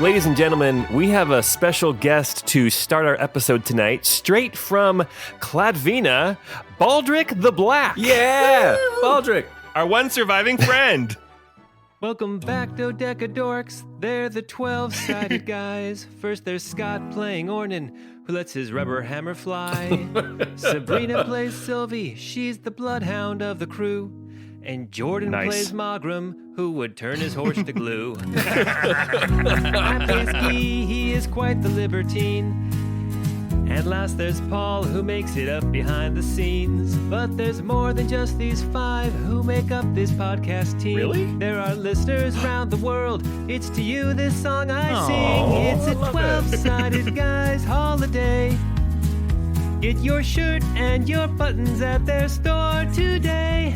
Ladies and gentlemen, we have a special guest to start our episode tonight, straight from Cladvina, Baldric the Black. Yeah! Baldric! Our one surviving friend. Welcome back, Dodecadorks. They're the 12-sided guys. First there's Scott playing Ornan, who lets his rubber hammer fly. Sabrina plays Sylvie, she's the bloodhound of the crew. And Jordan plays Mogram, who would turn his horse to glue. Matt plays Guy, he is quite the libertine. And last there's Paul, who makes it up behind the scenes. But there's more than just these five who make up this podcast team. Really? There are listeners around the world. It's to you this song I sing. It's a 12-sided guys holiday. Get your shirt and your buttons at their store today.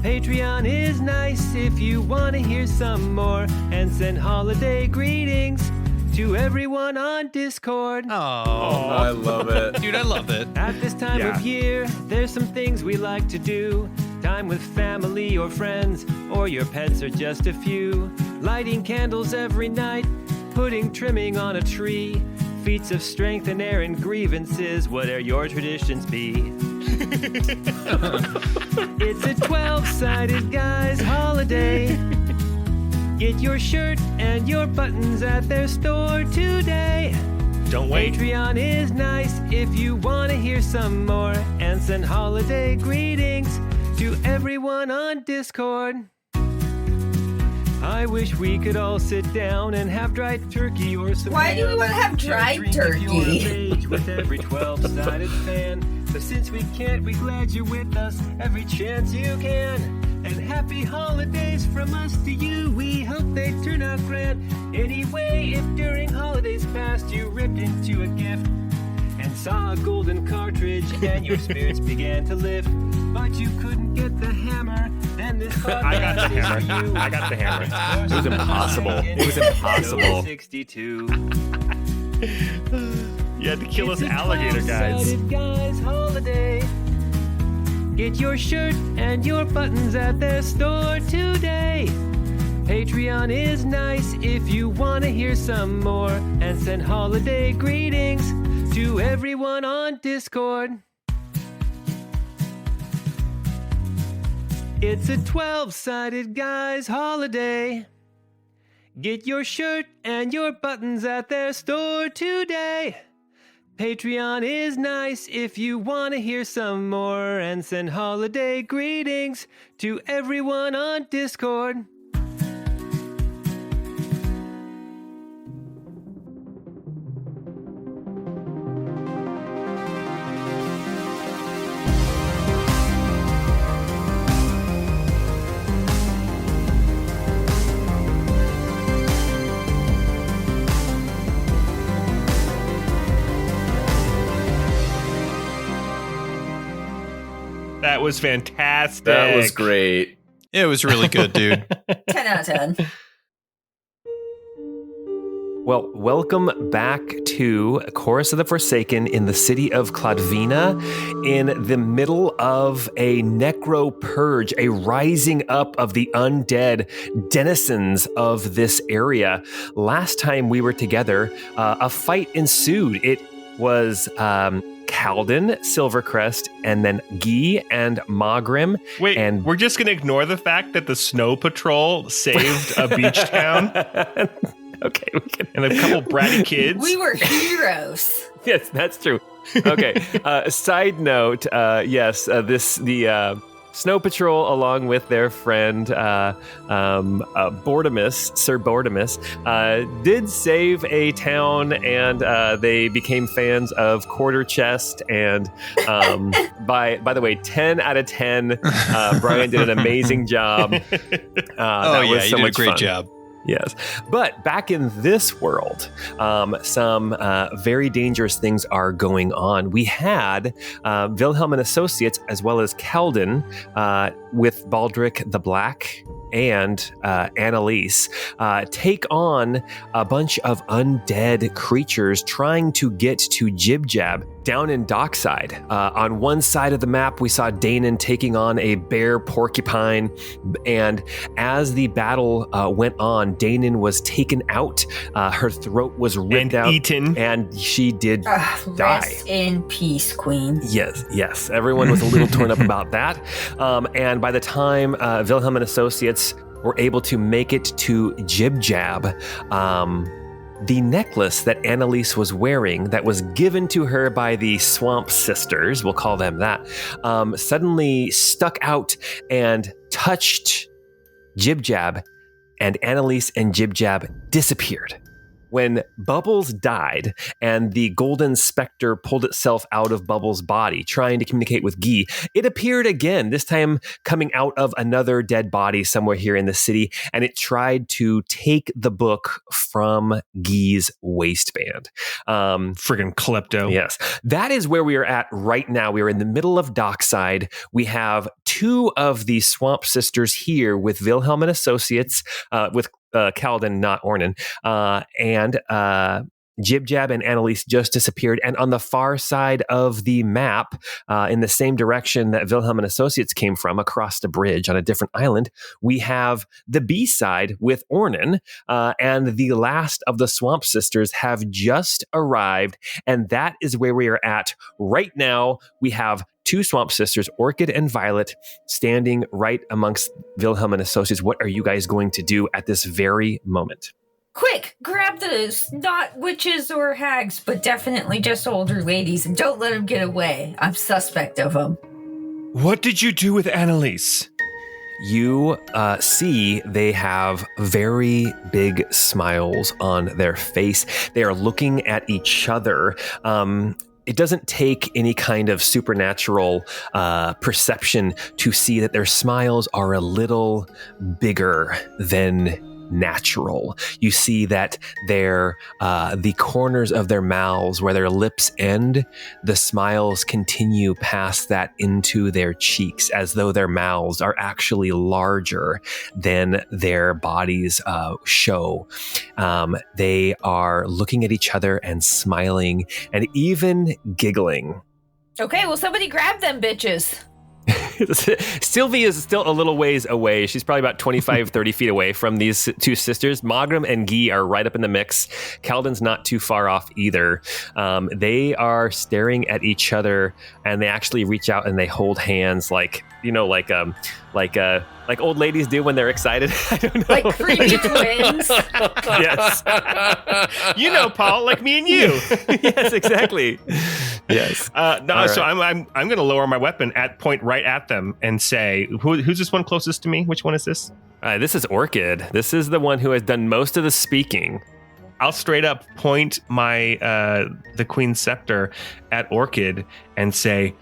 Patreon is nice if you want to hear some more. And send holiday greetings to everyone on Discord. Oh, I love it. Dude, I love it. At this time of year, there's some things we like to do. Time with family or friends, or your pets are just a few. Lighting candles every night, putting trimming on a tree. Feats of strength and airing grievances, whatever your traditions be. It's a 12-sided guys holiday. Get your shirt and your buttons at their store today. Don't wait. Patreon is nice if you want to hear some more. And send holiday greetings to everyone on Discord. I wish we could all sit down and have dried turkey or some. Why do we want to have dried turkey? With every 12-sided fan. But since we can't, we're glad you're with us every chance you can. And happy holidays from us to you. We hope they turn out grand. Anyway, if during holidays past you ripped into a gift and saw a golden cartridge and your spirits began to lift, but you couldn't get the hammer, then this I got the podcast hammer. is for you. I got the hammer. It was impossible. It was impossible. 62. You had to kill us It's a alligator guys. 12-sided guys holiday. Get your shirt and your buttons at their store today. Patreon is nice if you want to hear some more. And send holiday greetings to everyone on Discord. It's a 12-sided guys holiday. Get your shirt and your buttons at their store today. Patreon is nice if you want to hear some more. And send holiday greetings to everyone on Discord. That was fantastic. That was great. It was really good, dude. 10 out of 10. Well, welcome back to Chorus of the Forsaken in the city of Cladvina, in the middle of a necro purge, a rising up of the undead denizens of this area. Last time we were together, a fight ensued. It was Calden, Silvercrest, and then Guy and Mogrim. Wait, and we're just going to ignore the fact that the Snow Patrol saved a beach town Okay, we can. and a couple bratty kids. We were heroes. Yes, that's true. Okay. Side note, yes, the Snow Patrol, along with their friend Bortimus, Sir Bortimus, did save a town, and they became fans of Quarter Chest. And by the way, 10 out of 10. Brian did an amazing job. You did a great job. Yes. But back in this world, some very dangerous things are going on. We had Wilhelm Associates as well as Calden with Baldric the Black and Annalise take on a bunch of undead creatures trying to get to Jibjab. Down in Dockside, on one side of the map, we saw Danon taking on a bear porcupine. And as the battle went on, Danon was taken out. Her throat was ripped out. Eaten. And she did die. Rest in peace, Queen. Yes. Everyone was a little torn up about that. And by the time Wilhelm Associates were able to make it to Jibjab, the necklace that Annalise was wearing that was given to her by the Swamp Sisters, we'll call them that, suddenly stuck out and touched Jibjab, and Annalise and Jibjab disappeared. When Bubbles died and the golden specter pulled itself out of Bubbles' body, trying to communicate with Guy, it appeared again, this time coming out of another dead body somewhere here in the city, and it tried to take the book from Guy's waistband. Friggin' klepto. Yes. That is where we are at right now. We are in the middle of Dockside. We have two of the Swamp Sisters here with Wilhelm and Associates, with Kaladin, not Ornan, and Jibjab and Annalise just disappeared. And on the far side of the map, in the same direction that Wilhelm and Associates came from, across the bridge on a different island, we have the B side with Ornan, and the last of the Swamp Sisters have just arrived. And that is where we are at right now. We have two Swamp Sisters, Orchid and Violet, standing right amongst Wilhelm and Associates. What are you guys going to do at this very moment? Quick, grab those, not witches or hags, but definitely just older ladies, and don't let them get away. I'm suspect of them. What did you do with Annalise? You see they have very big smiles on their face. They are looking at each other. It doesn't take any kind of supernatural perception to see that their smiles are a little bigger than natural. You see that their the corners of their mouths, where their lips end, the smiles continue past that into their cheeks, as though their mouths are actually larger than their bodies show. They are looking at each other and smiling and even giggling. Okay, well, somebody grab them bitches. Sylvie is still a little ways away. She's probably about 25, 30 feet away from these two sisters. Magram and Guy are right up in the mix. Kaladin's not too far off either. They are staring at each other, and they actually reach out and they hold hands like old ladies do when they're excited. I don't know. Like creepy twins. Yes. You know, Paul, like me and you. Yes, exactly. Yes. So I'm going to lower my weapon at point right at them and say, who's this one closest to me? Which one is this? This is Orchid. This is the one who has done most of the speaking. I'll straight up point my the Queen's Scepter at Orchid and say,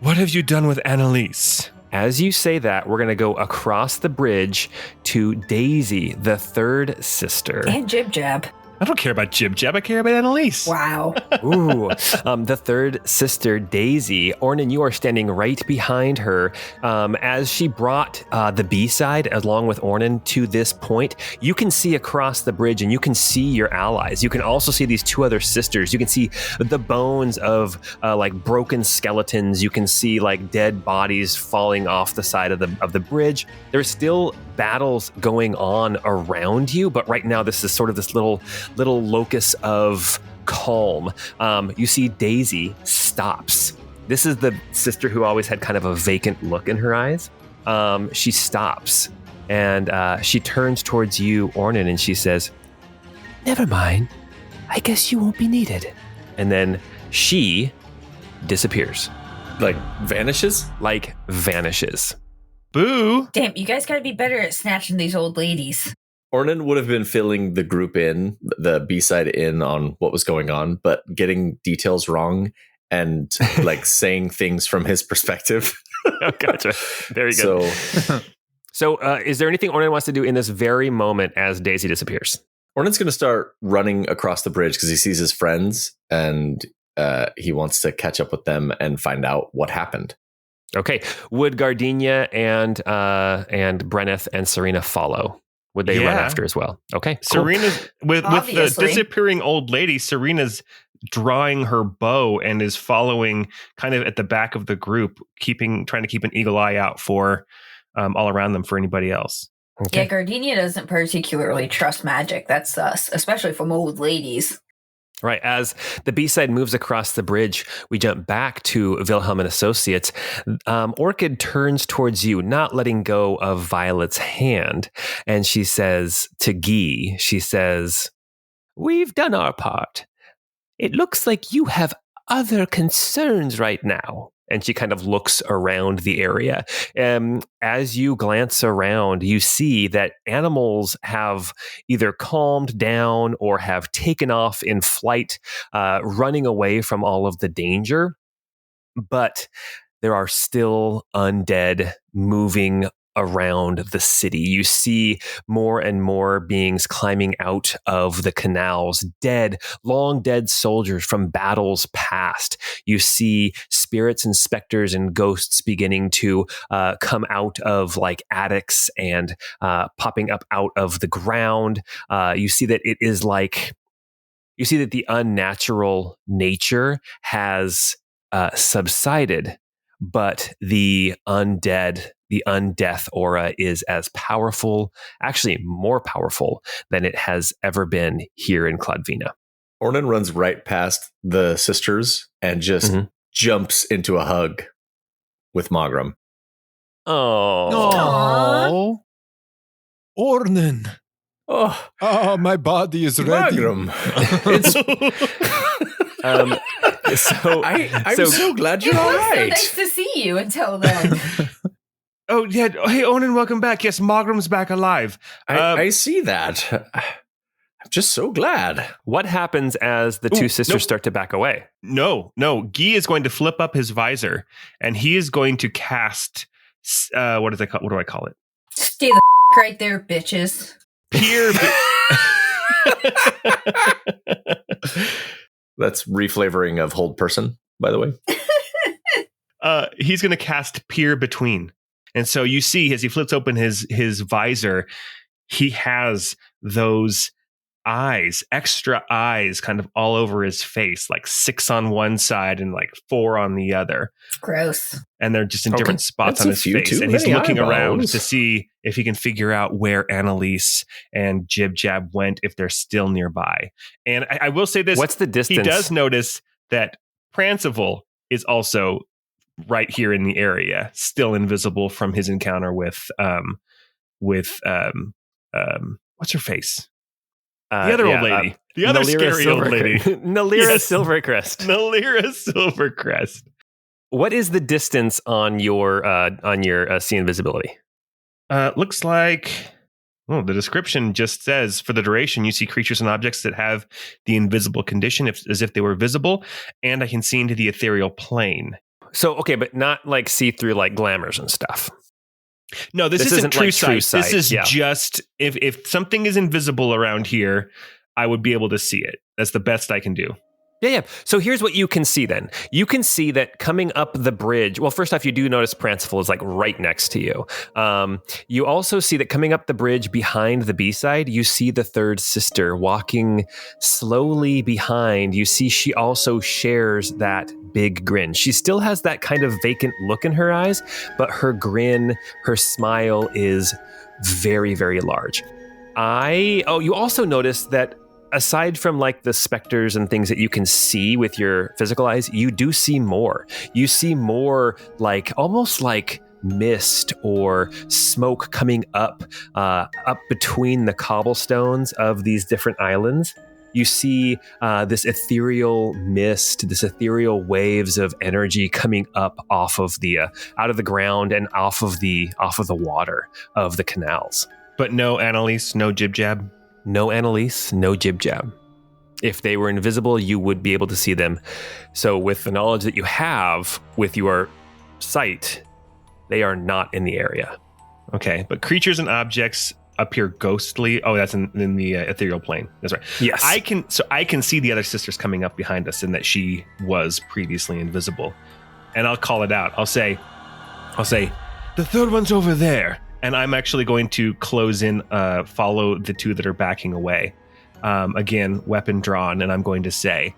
what have you done with Annalise? As you say that, we're going to go across the bridge to Daisy, the third sister. And Jibjab. I don't care about Jibjab. I care about Annalise. Wow. Ooh, the third sister, Daisy. Ornan, you are standing right behind her. As she brought the B-side along with Ornan to this point, you can see across the bridge and you can see your allies. You can also see these two other sisters. You can see the bones of like broken skeletons. You can see like dead bodies falling off the side of the bridge. There's still battles going on around you, but right now this is sort of this little locus of calm. You see Daisy stops. This is the sister who always had kind of a vacant look in her eyes. She stops and she turns towards you, Ornan, and she says, "Never mind. I guess you won't be needed." And then she disappears. Like vanishes? Like vanishes. Boo. Damn, you guys gotta be better at snatching these old ladies. Ornan would have been filling the group in, the B-side in on what was going on, but getting details wrong and like saying things from his perspective. Oh, gotcha. Very good. So is there anything Ornan wants to do in this very moment as Daisy disappears? Ornan's going to start running across the bridge because he sees his friends and he wants to catch up with them and find out what happened. Okay. Would Gardenia and Brenneth and Serena follow? Would they run after as well? Okay. Cool. Serena's with the disappearing old lady. Serena's drawing her bow and is following kind of at the back of the group, trying to keep an eagle eye out for all around them for anybody else. Okay. Yeah, Gardenia doesn't particularly trust magic. That's us, especially from old ladies. Right. As the B-side moves across the bridge, we jump back to Wilhelm Associates. Orchid turns towards you, not letting go of Violet's hand. And she says to Guy, she says, "We've done our part. It looks like you have other concerns right now." And she kind of looks around the area. As you glance around, you see that animals have either calmed down or have taken off in flight, running away from all of the danger. But there are still undead moving around the city. You see more and more beings climbing out of the canals, long dead soldiers from battles past. You see spirits and specters and ghosts beginning to come out of like attics and popping up out of the ground. You see that it is like, you see that the unnatural nature has subsided, but the undead, the undeath aura is as powerful, actually more powerful than it has ever been here in Cladvina. Ornan runs right past the sisters and just jumps into a hug with Magram. Oh, Ornan. Oh, my body is ready. Magram. I'm so glad you're all right. It was so nice to see you until then. Oh, yeah. Hey, Onan, welcome back. Yes, Magram's back alive. I see that. I'm just so glad. What happens as the two sisters start to back away? No. Guy is going to flip up his visor, and he is going to cast, what do I call it? Stay the right there, bitches. That's reflavoring of hold person, by the way. He's going to cast peer between. And so you see, as he flips open his visor, he has those eyes, extra eyes, kind of all over his face, like 6 on one side and like 4 on the other. Gross. And they're just in different spots on his face. And he's looking around to see if he can figure out where Annalise and Jibjab went, if they're still nearby. And I will say this. What's the distance? He does notice that Prancival is also right here in the area, still invisible from his encounter with what's her face? The other old lady. The other scary old lady. Nalira Silvercrest. Nalira Silvercrest. What is the distance on your see invisibility? Looks like the description just says, for the duration, you see creatures and objects that have the invisible condition as if they were visible, and I can see into the ethereal plane. So, okay, but not like see through like glamours and stuff. No, this isn't true like sight. sight. This is just, if something is invisible around here, I would be able to see it. That's the best I can do. Yeah. So here's what you can see then. You can see that coming up the bridge. Well, first off, you do notice Prancival is like right next to you. You also see that coming up the bridge behind the B-side, you see the third sister walking slowly behind. You see she also shares that big grin. She still has that kind of vacant look in her eyes, but her grin, her smile is very, very large. You also notice that aside from like the specters and things that you can see with your physical eyes, you do see more. You see more like almost like mist or smoke coming up between the cobblestones of these different islands. You see this ethereal mist, this ethereal waves of energy coming up off of the out of the ground and off of the water of the canals. But no Annalise, no Jibjab. No Annalise, no Jibjab. If they were invisible, you would be able to see them. So with the knowledge that you have with your sight, they are not in the area. Okay, but creatures and objects appear ghostly. Oh, that's in the ethereal plane. That's right. Yes. I can see the other sisters coming up behind us, and that she was previously invisible. And I'll call it out. I'll say, the third one's over there. And I'm actually going to close in, follow the two that are backing away. Again, weapon drawn, and I'm going to say,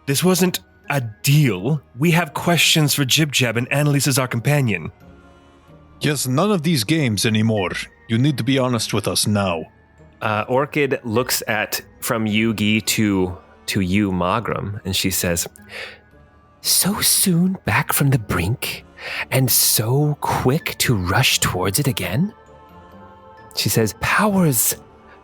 This wasn't a deal. We have questions for Jibjab, and Annalise is our companion. Yes, none of these games anymore. You need to be honest with us now. Orchid looks at from Yugi to you, Magram, and she says, "So soon back from the brink, and so quick to rush towards it again?" She says, "Powers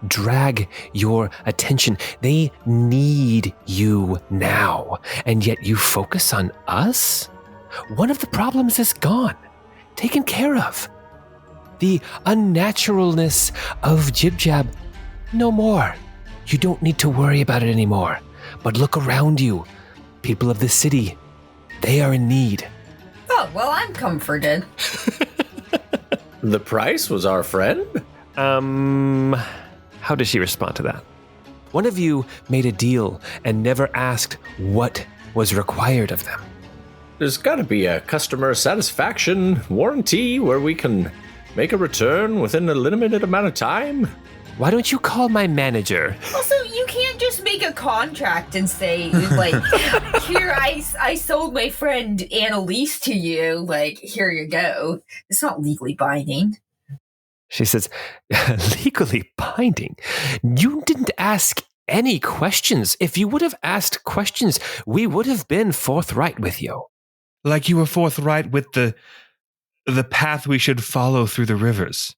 drag your attention. They need you now, and yet you focus on us? One of the problems is gone, taken care of. The unnaturalness of Jibjab, no more. You don't need to worry about it anymore. But look around you. People of the city, they are in need." Oh, well, I'm comforted. The price was our friend? How does she respond to that? One of you made a deal and never asked what was required of them. There's got to be a customer satisfaction warranty where we can make a return within a limited amount of time. Why don't you call my manager? Also, you can't just make a contract and say, like, here, I sold my friend Annalise to you, like, here you go. It's not legally binding. She says, "Legally binding? You didn't ask any questions. If you would have asked questions, we would have been forthright with you." Like you were forthright with the path we should follow through the rivers.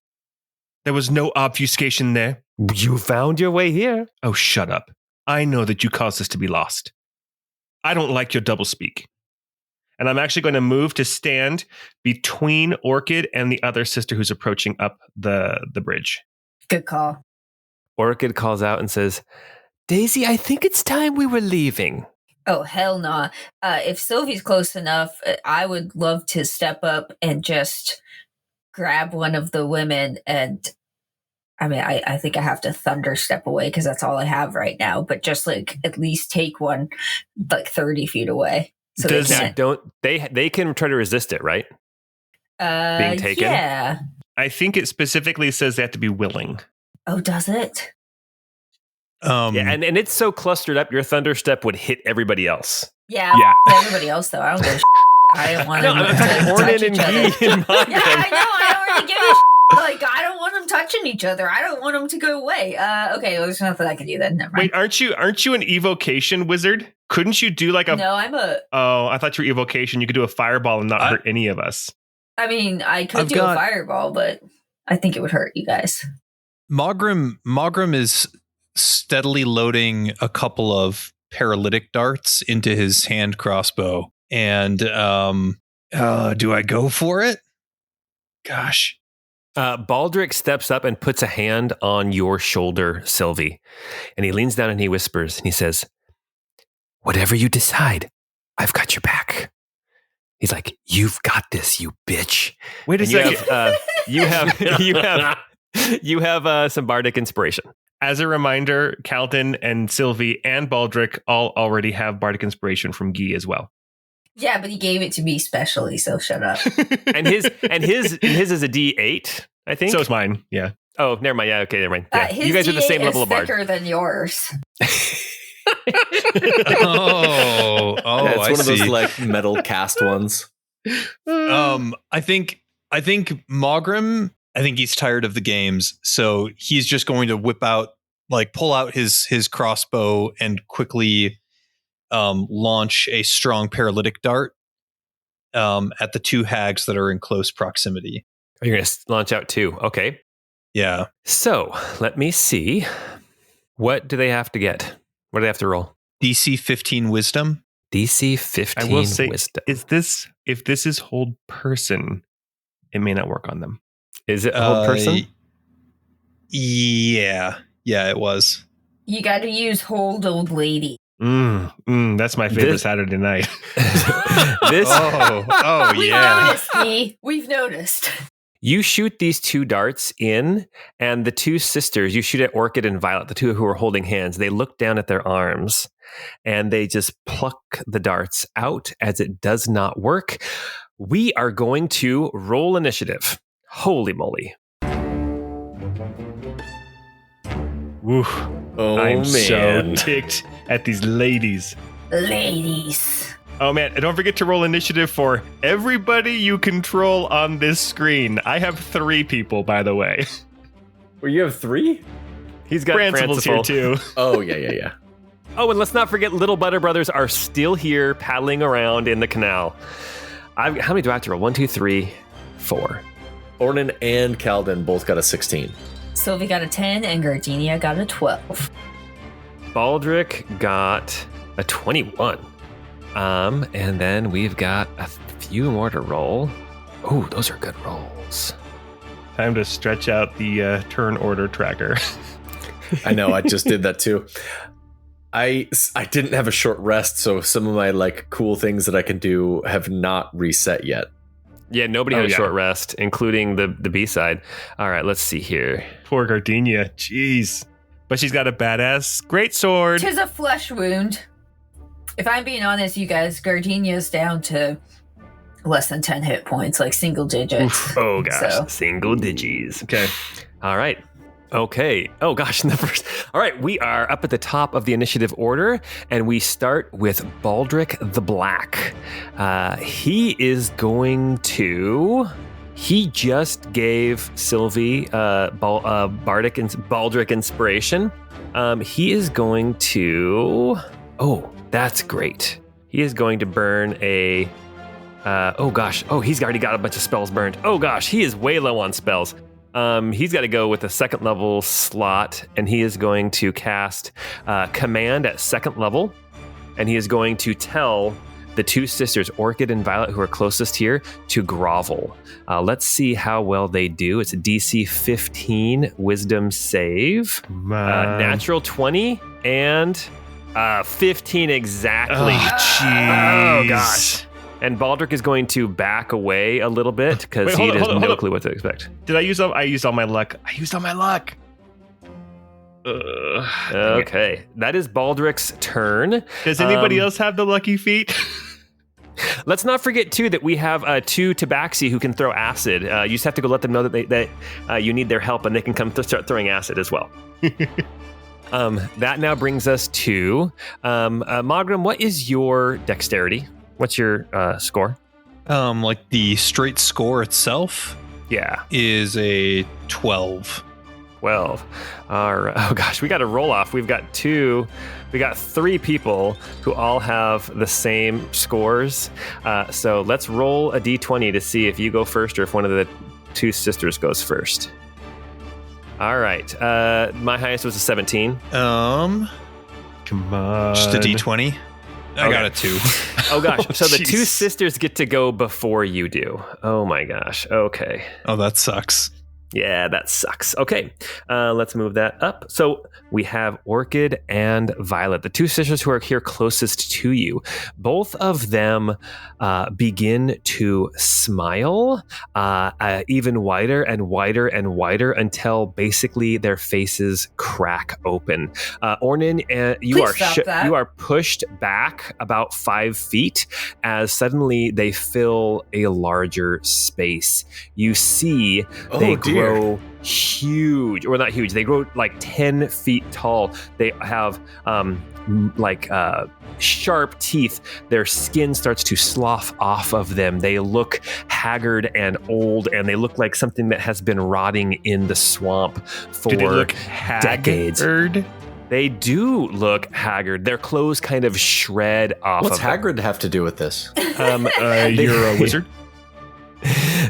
There was no obfuscation there. You found your way here. Oh, shut up. I know that you caused us to be lost. I don't like your doublespeak. And I'm actually going to move to stand between Orchid and the other sister who's approaching up the bridge. Good call. Orchid calls out and says, "Daisy, I think it's time we were leaving." Oh, hell nah. If Sylvie's close enough, I would love to step up and just grab one of the women and... I mean, I think I have to thunder step away because that's all I have right now. But just like at least take one like 30 feet away. So they can try to resist it, right? Being taken? Yeah. I think it specifically says they have to be willing. Oh, does it? Yeah, and it's so clustered up, your thunder step would hit everybody else. Yeah. Everybody else though. I don't give a I don't want them to touch each other. Yeah, I know. I don't really give a Like, I don't want them touching each other. I don't want them to go away. Okay, well, there's nothing I can do then. Never mind. Wait, aren't you an evocation wizard? Couldn't you do like a... No, I'm a... Oh, I thought you were evocation. You could do a fireball and not hurt any of us. I mean, I could do a fireball, but I think it would hurt you guys. Magram is steadily loading a couple of paralytic darts into his hand crossbow. And do I go for it? Gosh. Baldric steps up and puts a hand on your shoulder, Sylvie. And he leans down and he whispers and he says, "Whatever you decide, I've got your back." He's like, "You've got this, you bitch." Wait a second. You have some bardic inspiration. As a reminder, Calton and Sylvie and Baldric all already have bardic inspiration from Guy as well. Yeah, but he gave it to me specially, so shut up. and his is a D8, I think. So is mine. Yeah. Oh, never mind. Yeah, okay, never mind. Yeah. You guys D8 are the same level of bard. Thicker than yours. Oh, it's I one see. of those like metal cast ones. I think Magram, I think he's tired of the games, so he's just going to pull out his crossbow and quickly launch a strong paralytic dart at the two hags that are in close proximity. You're going to launch out two. Okay. Yeah. So let me see. What do they have to get? What do they have to roll? DC 15 wisdom. DC 15 I will say, wisdom. if this is hold person, it may not work on them. Is it hold person? Yeah, it was. You got to use hold old lady. That's my favorite Saturday night. We've noticed, Guy. We've noticed. You shoot these two darts in, and the two sisters, you shoot at Orchid and Violet, the two who are holding hands. They look down at their arms, and they just pluck the darts out as it does not work. We are going to roll initiative. Holy moly. Woof. Oh, I'm man. so ticked at these ladies. Ladies. Oh man, and don't forget to roll initiative for everybody you control on this screen. I have 3 people, by the way. Well, you have 3? He's got Brancible's here Franciful. too. Oh, yeah. Oh, and let's not forget Little Butter Brothers are still here paddling around in the canal. How many do I have to roll? 1, 2, 3, 4. Ornan and Calden both got a 16. Sylvie got a 10 and Gardenia got a 12. Baldric got a 21. And then we've got a few more to roll. Oh, those are good rolls. Time to stretch out the turn order tracker. I know, I just did that too. I didn't have a short rest, so some of my like cool things that I can do have not reset yet. Yeah, nobody had a short rest, including the B-side. All right, let's see here. Poor Gardenia. Jeez. But she's got a badass greatsword. 'Tis a flesh wound. If I'm being honest, you guys, Gardenia's down to less than 10 hit points, like single digits. Oof. Oh, gosh. So. Single digits. Okay. All right. Okay. Oh, gosh. All right. We are up at the top of the initiative order, and we start with Baldric the Black. He is going to... He just gave Sylvie Baldric inspiration. He is going to... Oh, that's great. He is going to burn a... oh, gosh. Oh, he's already got a bunch of spells burned. Oh, gosh. He is way low on spells. He's got to go with a 2nd level slot, and he is going to cast Command at 2nd level, and he is going to tell the 2 sisters, Orchid and Violet, who are closest here, to grovel. Let's see how well they do. It's a DC 15 Wisdom save, natural 20, and 15 exactly. Oh, jeez. Oh, gosh. And Baldric is going to back away a little bit because he has no clue what to expect. Did I use all? I used all my luck. Okay, that is Baldric's turn. Does anybody else have the lucky feat? Let's not forget too that we have 2 Tabaxi who can throw acid. You just have to go let them know that you need their help, and they can come to start throwing acid as well. That now brings us to Magram. What is your dexterity? What's your score? Like the straight score itself? Yeah. Is a 12. 12. All right. Oh gosh, we got a roll off. We got 3 people who all have the same scores. So let's roll a d20 to see if you go first or if one of the 2 sisters goes first. All right. My highest was a 17. Come on. Just a d20. I got a 2. Oh gosh. So the Jeez. 2 sisters get to go before you do. Oh my gosh. Okay. Oh, that sucks. Yeah, that sucks. Okay, let's move that up. So we have Orchid and Violet, the 2 sisters who are here closest to you. Both of them begin to smile even wider and wider and wider until basically their faces crack open. Ornan, you are pushed back about 5 feet as suddenly they fill a larger space. You see they grow huge, or not huge, they grow like 10 feet tall. They have sharp teeth. Their skin starts to slough off of them. They look haggard and old, and they look like something that has been rotting in the swamp for Do they look decades. haggard? They do look haggard. Their clothes kind of shred off. What's of them. haggard have to do with this? You're a wizard?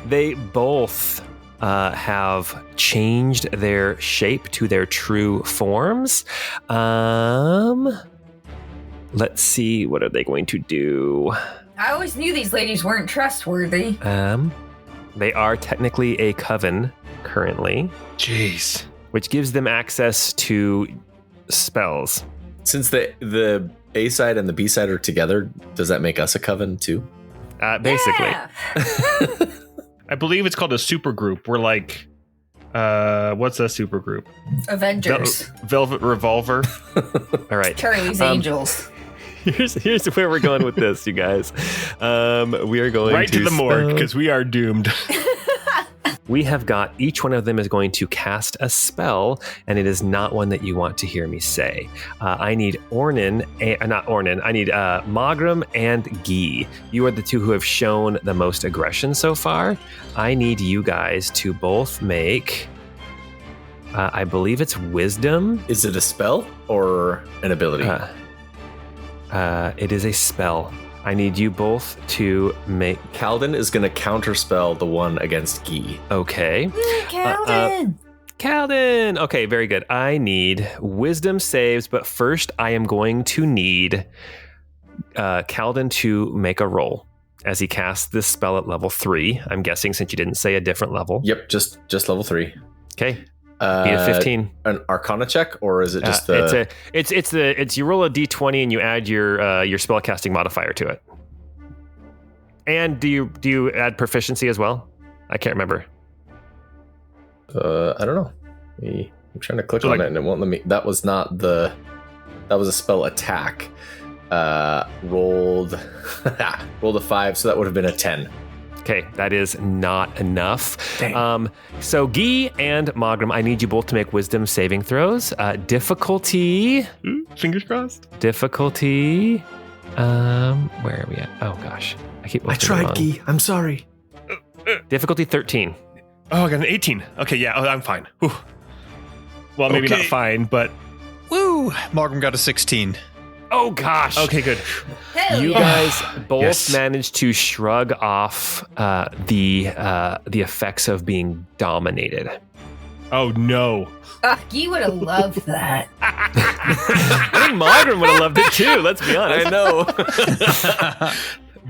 They both have changed their shape to their true forms. Let's see, what are they going to do? I always knew these ladies weren't trustworthy. They are technically a coven currently, Jeez. which gives them access to spells. Since the A side and the B side are together, does that make us a coven too? Basically. Yeah. I believe it's called a super group. We're like, what's a super group? Avengers. Velvet Revolver. All right. Charlie's Angels. Here's where we're going with this, you guys. We are going Right to the morgue, because we are doomed. we have got each one of them is going to cast a spell, and it is not one that you want to hear me say. I need Magram and Guy. You are the two who have shown the most aggression so far. I need you guys to both make, I believe it's wisdom. Is it a spell or an ability? It is a spell. I need you both to make... Calden is going to counterspell the one against Guy. Okay. Calden! Calden! Okay, very good. I need wisdom saves, but first I am going to need Calden to make a roll as he casts this spell at level 3. I'm guessing since you didn't say a different level. Yep, just level 3. Okay. Be a 15. An Arcana check, or is it just the? It's you roll a d20 and you add your spellcasting modifier to it. And do you add proficiency as well? I can't remember. I don't know. I'm trying to click on it and it won't let me. That was a spell attack. Rolled a 5, so that would have been a 10. Okay, that is not enough. So Guy and Magram, I need you both to make wisdom saving throws. Difficulty. Fingers crossed. Difficulty. Where are we at? Oh gosh, I tried, Guy. I'm sorry. Difficulty 13. Oh, I got an 18. Okay, yeah, I'm fine. Whew. Well, maybe not fine, but Woo! Magram got a 16. Oh gosh. Okay, good. Hell You yeah. guys both Yes. managed to shrug off the effects of being dominated. Oh no. You would have loved that. I think Magram would have loved it too. Let's be honest. I know.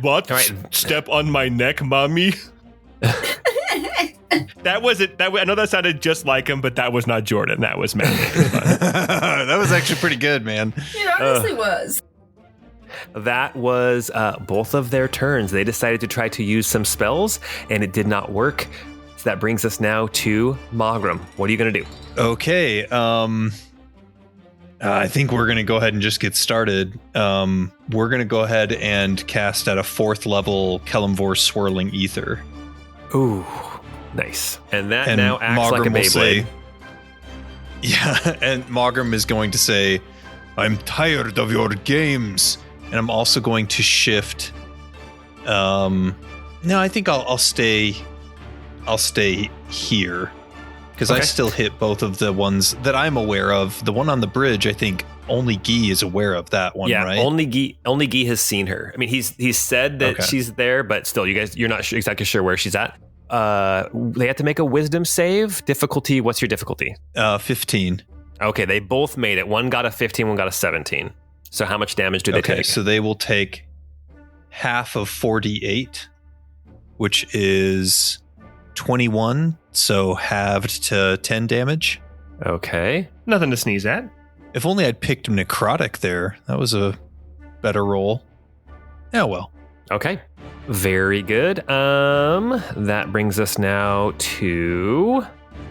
What? All right. Step on my neck, mommy. That was it. I know that sounded just like him, but that was not Jordan. That was Matt. That was actually pretty good, man. It honestly was. That was both of their turns. They decided to try to use some spells, and it did not work. So that brings us now to Magram. What are you going to do? Okay. I think we're going to go ahead and just get started. We're going to go ahead and cast at a 4th level Kelemvor Swirling Ether. Ooh, nice. And that And now acts like a Magram will Beyblade. say- Yeah, and Magram is going to say, I'm tired of your games. And I'm also going to shift. No, I think I'll stay here. Because I Okay. still hit both of the ones that I'm aware of. The one on the bridge, I think only Guy is aware of that one, Yeah, right? only Guy has seen her. I mean, he's said that Okay. she's there, but still, you're not exactly sure where she's at. They have to make a wisdom save. Difficulty, what's your difficulty? 15. Okay, they both made it. One got a 15, one got a 17. So how much damage do they Okay, take? so they will take half of 48, which is 21, so halved to 10 damage. Okay. Nothing to sneeze at. If only I'd picked necrotic there. That was a better roll. Yeah, well. Okay. Very good. That brings us now to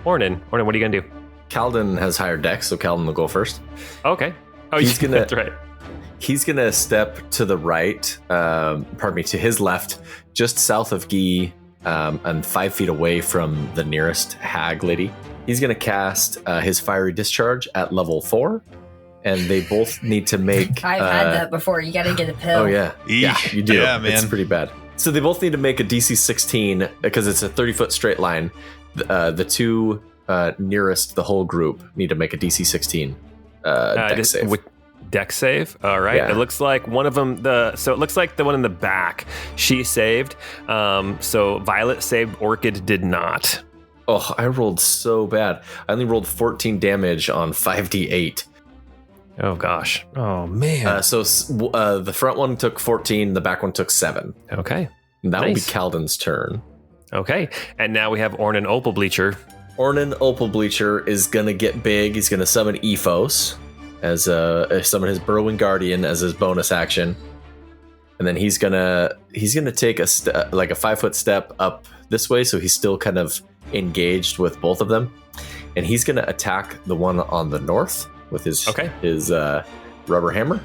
Ornan. Ornan, what are you gonna do? Calden has higher dex, so Calden will go first. Okay. Oh, He's gonna- That's right. He's going to step to the right, to his left, just south of Guy, and 5 feet away from the nearest hag lady. He's going to cast his fiery discharge at level 4, and they both need to make... I've had that before. You gotta get a pill. Oh, yeah. Yeah, you do. Yeah, man. It's pretty bad. So they both need to make a DC 16, because it's a 30-foot straight line. The two nearest the whole group need to make a DC 16 dex save. With dex save. All right. Yeah. It looks like one of them. So it looks like the one in the back. She saved. So Violet saved. Orchid did not. Oh, I rolled so bad. I only rolled 14 damage on 5d8. Oh gosh. Oh man. So the front one took 14, the back one took 7. Okay. And that will be Nice. Calden's turn. Okay. And now we have Ornan Opal Bleacher. Ornan Opal Bleacher is going to get big. He's going to summon Ethos as summon his Burrowing Guardian as his bonus action. And then he's gonna take a 5-foot step up this way, so he's still kind of engaged with both of them. And he's gonna attack the one on the north with his rubber hammer.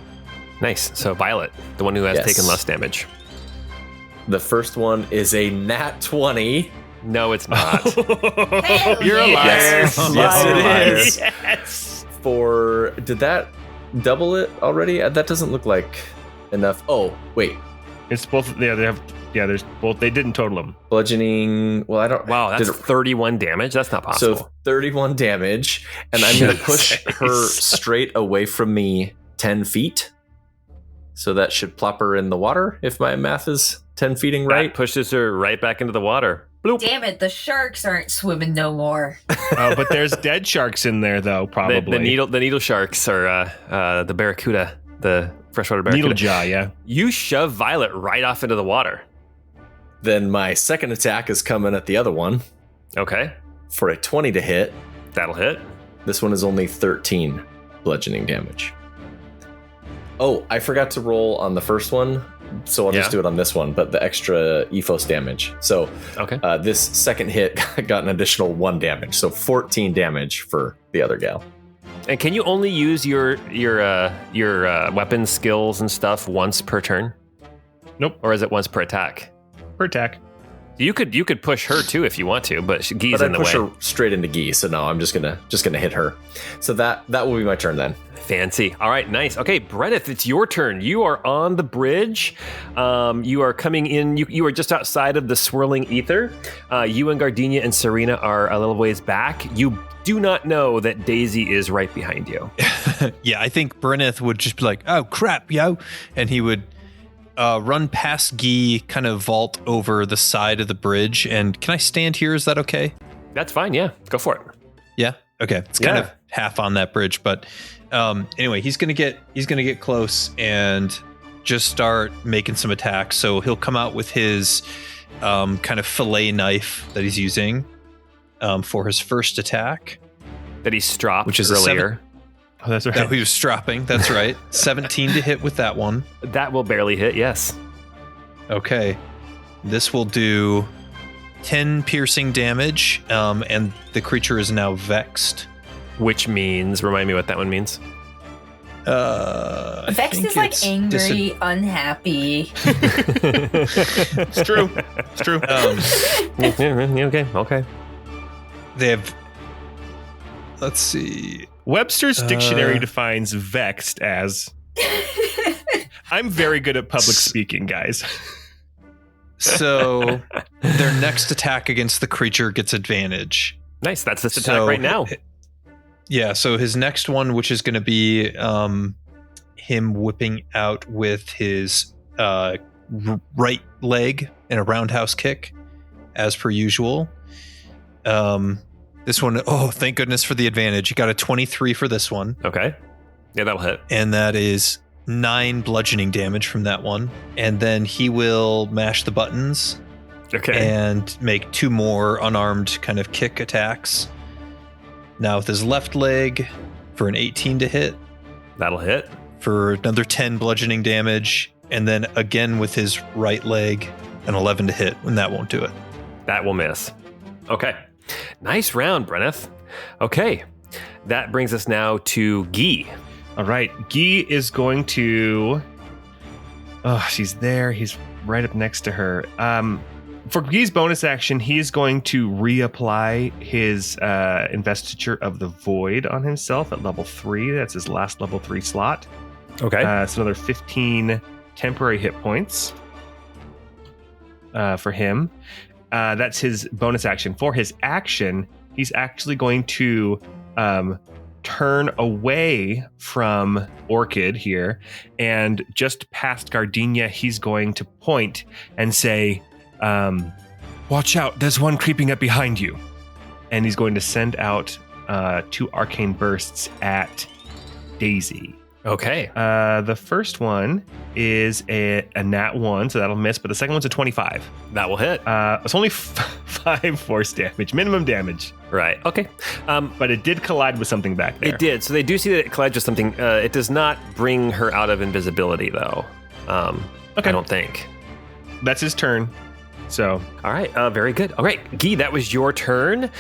Nice. So Violet, the one who has Yes. taken less damage. The first one is a nat 20. No, it's not. Hell You're a liar. Yes, yes, it is. Yes. Did that double it already? That doesn't look like enough. Oh, wait. It's both. Yeah, they have. Yeah, there's both. They didn't total them. Bludgeoning. Well, I don't. Wow, that's did it- 31 damage. That's not possible. So 31 damage, and I'm going to push Jesus. her straight away from me 10 feet. So that should plop her in the water if my math is 10 feeting That right. pushes her right back into the water. Bloop. Damn it, the sharks aren't swimming no more. But there's dead sharks in there, though. Probably The needle sharks are the barracuda, the freshwater barracuda. needle jaw. Yeah. You shove Violet right off into the water. Then my second attack is coming at the other one Okay, for a 20 to hit. that'll hit. This one is only 13 bludgeoning damage. Oh, I forgot to roll on the first one, so I'll just Yeah. do it on this one, but the extra Ethos damage. So Okay. this second hit got an additional 1 damage, so 14 damage for the other gal. And can you only use your weapon skills and stuff once per turn? Nope. Or is it once per attack? Per attack. You could push her too if you want to, but Gee's But I in the push way. her straight into Gee, so no, I'm just gonna hit her. So that will be my turn then. Fancy. All right, nice. Okay, Brenneth, it's your turn. You are on the bridge. You are coming in. You are just outside of the swirling ether. You and Gardenia and Serena are a little ways back. You do not know that Daisy is right behind you. Yeah, I think Brenneth would just be like, "Oh crap, yo," and he would run past Guy, kind of vault over the side of the bridge. And can I stand here? Is that okay? That's fine. Yeah, go for it. Yeah. Okay. It's kind Yeah. of half on that bridge, but anyway, he's gonna get close and just start making some attacks. So he'll come out with his kind of fillet knife that he's using for his first attack, That he stropped which is a earlier. Oh, that's right. that he was stropping. That's right. 17 to hit with that one. That will barely hit. Yes. Okay. This will do 10 piercing damage, and the creature is now vexed. Which means, remind me what that one means. I Vex think is like it's angry, unhappy. It's true. It's true. Okay. They have. Let's see. Webster's dictionary defines vexed as I'm very good at public speaking, guys. So their next attack against the creature gets advantage. Nice. That's this attack So- right now. Yeah. So his next one, which is going to be him whipping out with his right leg in a roundhouse kick, as per usual. This one, oh, thank goodness for the advantage. You got a 23 for this one. Okay. Yeah, that'll hit. And that is 9 bludgeoning damage from that one. And then he will mash the buttons Okay. and make 2 more unarmed kind of kick attacks. Now with his left leg for an 18 to hit, That'll hit. for another 10 bludgeoning damage. And then again with his right leg, an 11 to hit, and that won't do it. That will miss. Okay. Nice round, Brenneth. Okay. That brings us now to Guy. All right. Guy is going to. Oh, she's there. He's right up next to her. For Guy's bonus action, he's going to reapply his investiture of the void on himself at level 3. That's his last level 3 slot. Okay. So another 15 temporary hit points for him. That's his bonus action. For his action, he's actually going to turn away from Orchid here, and just past Gardenia, he's going to point and say, watch out, there's one creeping up behind you. And he's going to send out 2 arcane bursts at Daisy. Okay. The first one is a nat 1, so that'll miss, but the second one's a 25. That will hit. It's only 5 force damage, minimum damage, Right. Okay. but it did collide with something back there. It did. So they do see that it collides with something. It does not bring her out of invisibility, though. Okay. I don't think. That's his turn. So, All right. Very good. All right, Guy, that was your turn.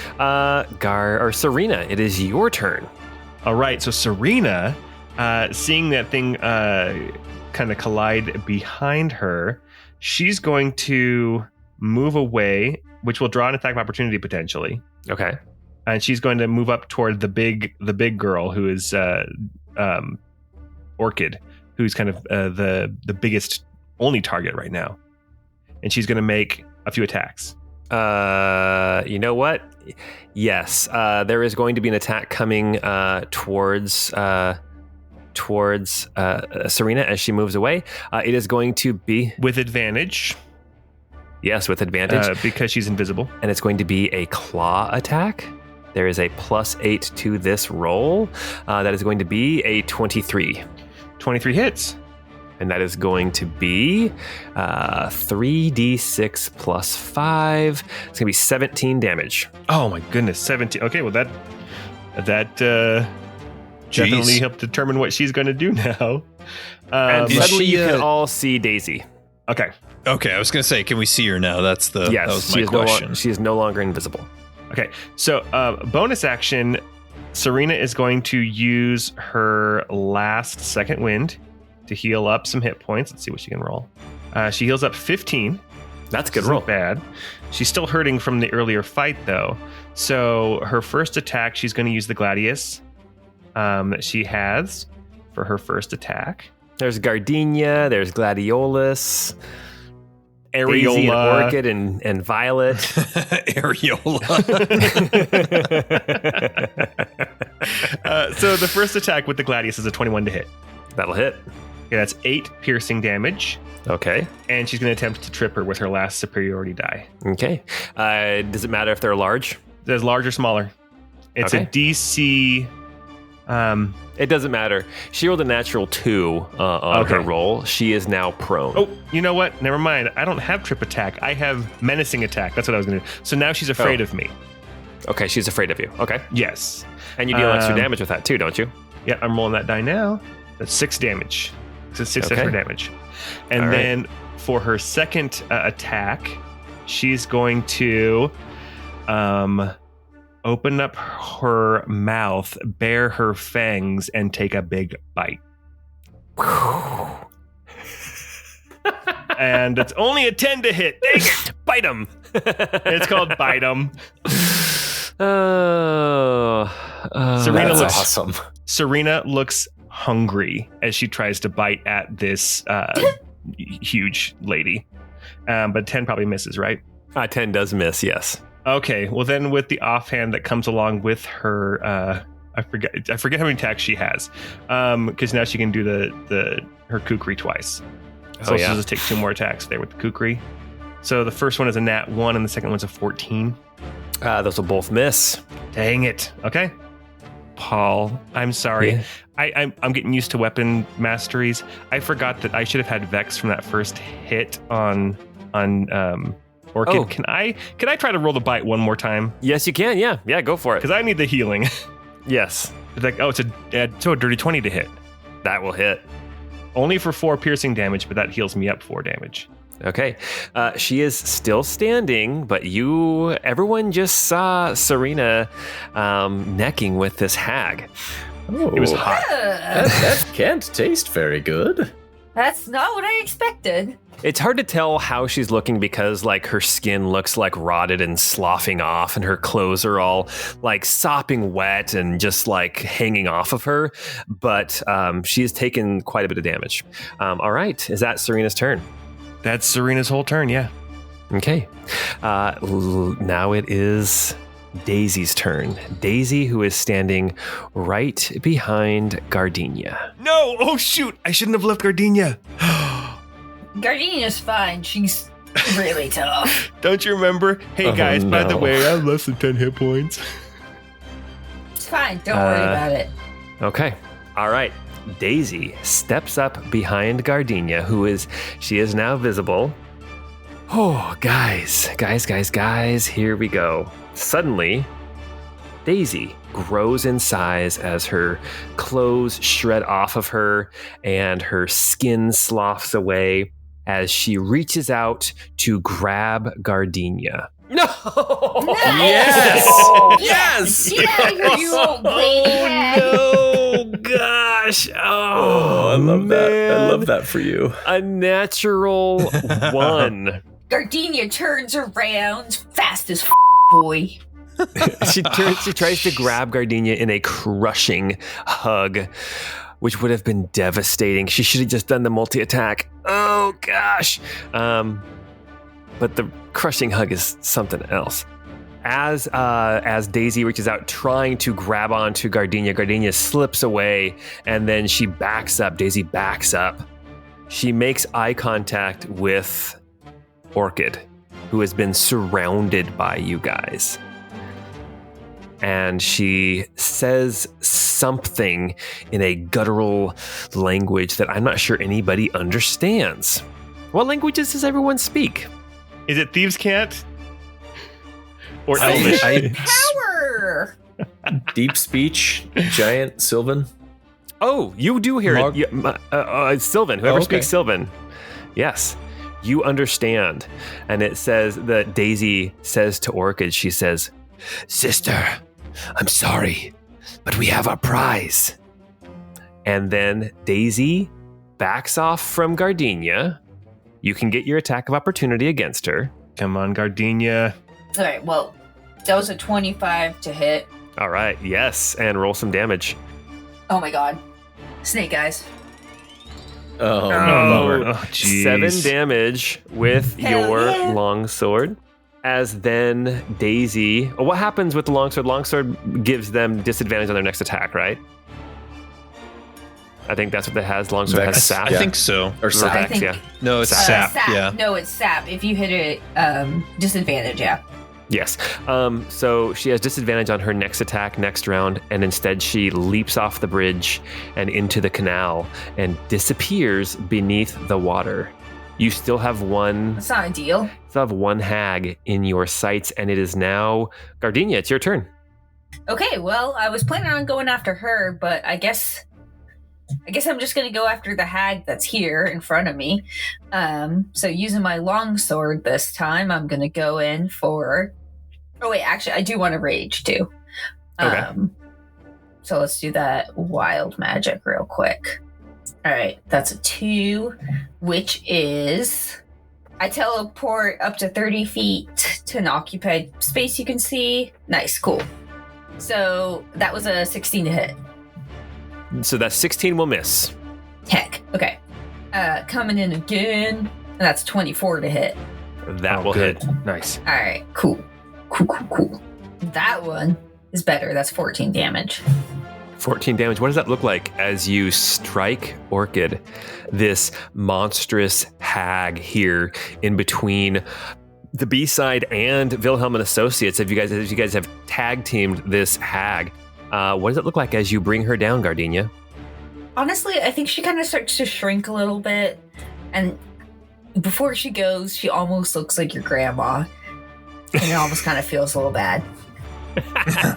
Serena, it is your turn. all right, so Serena, seeing that thing kind of collide behind her, she's going to move away, which will draw an attack of opportunity potentially. Okay. And she's going to move up toward the big girl who is Orchid, who's kind of the biggest only target right now. And she's going to make a few attacks. You know what? Yes, there is going to be an attack coming towards Serena as she moves away. It is going to be with advantage. Yes, with advantage because she's invisible, and it's going to be a claw attack. There is a +8 to this roll. That is going to be a 23. 23 hits. And that is going to be 3d6 plus 5. It's going to be 17 damage. Oh my goodness, 17. Okay, well that definitely helped determine what she's going to do now. And suddenly you can all see Daisy. Okay, I was going to say, can we see her now? That was my question. She is no longer invisible. Okay, so bonus action, Serena is going to use her last second wind to heal up some hit points. Let's see what she can roll. She heals up 15. That's a good roll. Bad. She's still hurting from the earlier fight, though. So her first attack, she's going to use the Gladius that she has for her first attack. There's Gardenia. There's Gladiolus. Areola. Daisy and Orchid and Violet. Areola. So the first attack with the Gladius is a 21 to hit. That'll hit. Okay, that's 8 piercing damage. Okay. And she's going to attempt to trip her with her last superiority die. Okay. Does it matter if they're large? There's large or smaller. It's a DC. It doesn't matter. She rolled a natural 2 on her roll. She is now prone. Oh, you know what? Never mind. I don't have trip attack. I have menacing attack. That's what I was going to do. So now she's afraid of me. Okay, she's afraid of you. Okay. Yes. And you deal extra damage with that too, don't you? Yeah, I'm rolling that die now. That's 6 damage. So 6 extra damage. And then for her second attack, she's going to open up her mouth, bare her fangs, and take a big bite. And it's only a 10 to hit. Dang it! Bite him. It's called Bite 'em. Serena looks awesome. Serena looks hungry as she tries to bite at this huge lady. But 10 probably misses, right? 10 does miss, yes. Okay, well then with the offhand that comes along with her, I forget how many attacks she has, because now she can do her kukri twice. So she'll just take 2 more attacks there with the kukri. So the first one is a nat 1 and the second one's a 14. Those will both miss. Dang it. Okay. Paul, I'm sorry. Yeah. I'm getting used to weapon masteries. I forgot that I should have had Vex from that first hit on Orchid. Oh. Can I try to roll the bite one more time? Yes, you can. Yeah, go for it. Because I need the healing. Yes. It's like, it's a dirty 20 to hit. That will hit. Only for 4 piercing damage, but that heals me up 4 damage. Okay. She is still standing, but everyone just saw Serena necking with this hag. Oh, it was hot. That can't taste very good. That's not what I expected. It's hard to tell how she's looking because like her skin looks like rotted and sloughing off and her clothes are all like sopping wet and just like hanging off of her. But she has taken quite a bit of damage. All right. Is that Serena's turn? That's Serena's whole turn, yeah. Okay. Now it is Daisy's turn. Daisy, who is standing right behind Gardenia. No! Oh, shoot! I shouldn't have left Gardenia. Gardenia's fine. She's really tough. Don't you remember? Hey, guys, by the way, I have less than 10 hit points. It's fine. Don't worry about it. Okay. All right. Daisy steps up behind Gardenia, she is now visible. Oh, guys, here we go. Suddenly, Daisy grows in size as her clothes shred off of her and her skin sloughs away as she reaches out to grab Gardenia. No! Yes! Yes! Get out of here, you old lady. Oh, gosh. Oh, I love man. that. I love that for you. A natural 1. Gardenia turns around fast as boy. She tries to grab Gardenia in a crushing hug, which would have been devastating. She should have just done the multi-attack. Oh gosh. But the crushing hug is something else. As Daisy reaches out trying to grab onto Gardenia, Gardenia slips away and then she backs up. Daisy backs up. She makes eye contact with Orchid, who has been surrounded by you guys. And she says something in a guttural language that I'm not sure anybody understands. What languages does everyone speak? Is it Thieves' Cant? Or I- Elvish? Power! Deep speech, giant, Sylvan. Oh, you do hear Mark- it. Sylvan, whoever okay. speaks Sylvan. Yes, you understand. And it says that Daisy says to Orchid, she says, "Sister, I'm sorry, but we have our prize." And then Daisy backs off from Gardenia. You can get your attack of opportunity against her. Come on, Gardenia. All right, well, that was a 25 to hit. All right, yes, and roll some damage. Oh my god. Snake eyes. Oh, Oh, jeez. 7 damage with Hell your yeah. longsword. As then Daisy, what happens with the longsword? Longsword gives them disadvantage on their next attack, right? I think that's what it has. Longsword Vex. has sap. I think so. Or Or sap. I Vex, think- yeah. No, it's Sap. sap. Yeah. No, it's sap. If you hit it, disadvantage, yeah. Yes. So she has disadvantage on her next attack next round, and instead she leaps off the bridge and into the canal and disappears beneath the water. You still have one That's not ideal. hag in your sights, and it is now Gardenia. It's your turn. Okay, well, I was planning on going after her, but I guess I'm just gonna go after the hag that's here in front of me. So using my longsword this time, I'm gonna go in for. Oh wait, actually, I do want to rage too. Okay. So let's do that wild magic real quick. All right, that's a 2, which is I teleport up to 30 feet to an occupied space you can see. Nice, cool. So that was a 16 to hit. So that 16 will miss. Heck. Okay. Coming in again. And that's 24 to hit. That Oh, will good. hit. Nice. All right. Cool. That one is better. That's 14 damage. 14 damage. What does that look like as you strike Orchid, this monstrous hag here in between the B-side and Wilhelm Associates? If you guys have tag teamed this hag, what does it look like as you bring her down, Gardenia? Honestly, I think she kind of starts to shrink a little bit. And before she goes, she almost looks like your grandma. And it almost kind of feels a little bad.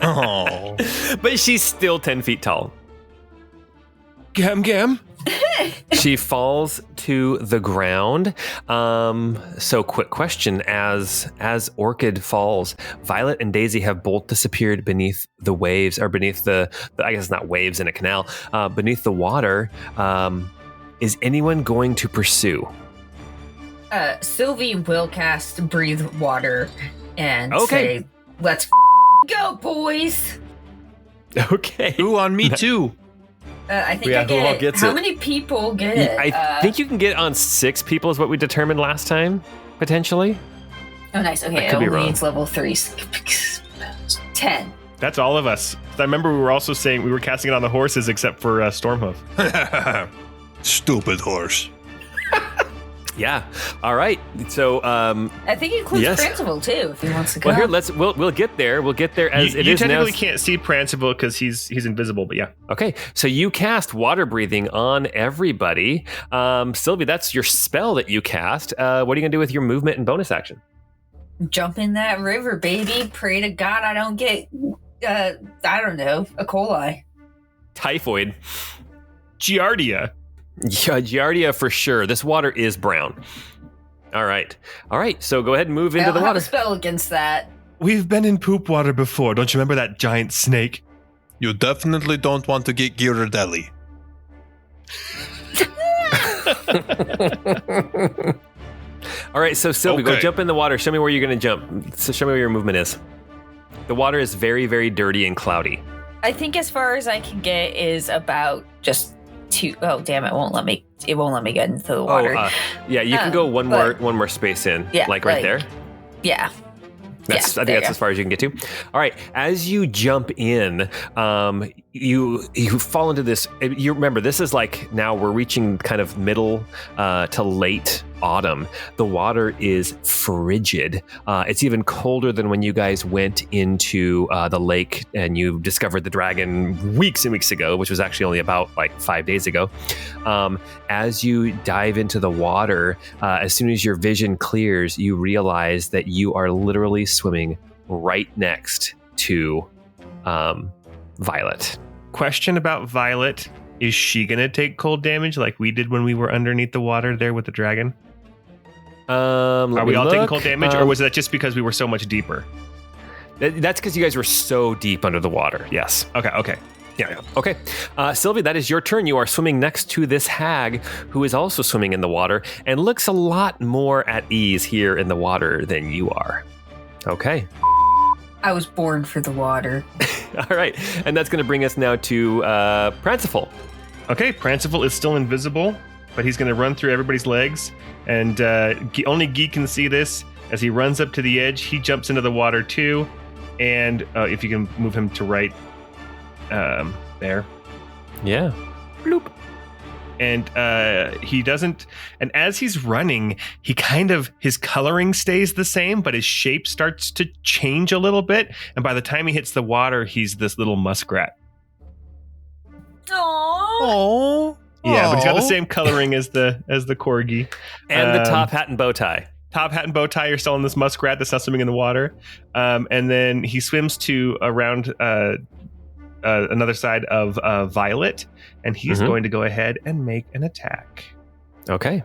Oh. But she's still 10 feet tall. Gam. She falls to the ground. So quick question, as Orchid falls, Violet and Daisy have both disappeared beneath the waves, or beneath the I guess it's not waves in a canal, beneath the water. Is anyone going to pursue? Sylvie will cast Breathe Water and Okay. say, let's go, boys. Okay. Ooh, on me too. I think Yeah, I who get all it. gets How it? many people get it? I think you can get on 6 people is what we determined last time, potentially. Oh, nice. Okay, I it could be only wrong. needs level 3. 10. That's all of us. I remember we were also saying we were casting it on the horses except for Stormhoof. Stupid horse. Yeah. All right. So, I think it includes Yes. Principal too, if he wants to go. well, here we'll get there. We'll get there as it you is now. technically can't see Prancible because he's invisible, but yeah. Okay, so you cast water breathing on everybody. Sylvie, that's your spell that you cast. What are you gonna do with your movement and bonus action? Jump in that river, baby. Pray to God I don't get, I don't know, E. coli. Typhoid. Giardia. Yeah, Giardia for sure. This water is brown. All right. So go ahead and move I into don't the have a water. spell against that. We've been in poop water before. Don't you remember that giant snake? You definitely don't want to get Ghirardelli. All right, so Sylvie, go Okay. jump in the water. Show me where you're going to jump. So show me where your movement is. The water is very, very dirty and cloudy. I think as far as I can get is about just 2. Oh, damn! It won't let me get into the water. Yeah, you can go one more space in. Yeah, like right there. Yeah. I think there that's you as far as you can get to. All right, as you jump in, you fall into this. You remember, this is like now we're reaching kind of middle to late autumn. The water is frigid. It's even colder than when you guys went into the lake and you discovered the dragon weeks and weeks ago, which was actually only about like 5 days ago. As you dive into the water, as soon as your vision clears, you realize that you are literally swimming right next to Violet. Question about Violet. Is she going to take cold damage like we did when we were underneath the water there with the dragon? Are we all taking cold damage, or was that just because we were so much deeper? That's because you guys were so deep under the water. Yes. Okay. Yeah. Okay. Sylvie, that is your turn. You are swimming next to this hag who is also swimming in the water and looks a lot more at ease here in the water than you are. Okay. I was born for the water. All right. And that's going to bring us now to Pranciful. Okay, Pranciful is still invisible, but he's going to run through everybody's legs, and only Geek can see this. As he runs up to the edge, he jumps into the water too, and if you can move him to right there. Yeah. Bloop. And he doesn't, and as he's running, he his coloring stays the same, but his shape starts to change a little bit, and by the time he hits the water, he's this little muskrat. Aww. Yeah, but he's got the same coloring as the corgi. And the top hat and bow tie. Top hat and bow tie are still on this muskrat that's not swimming in the water. And then he swims to around another side of Violet, and he's going to go ahead and make an attack. Okay.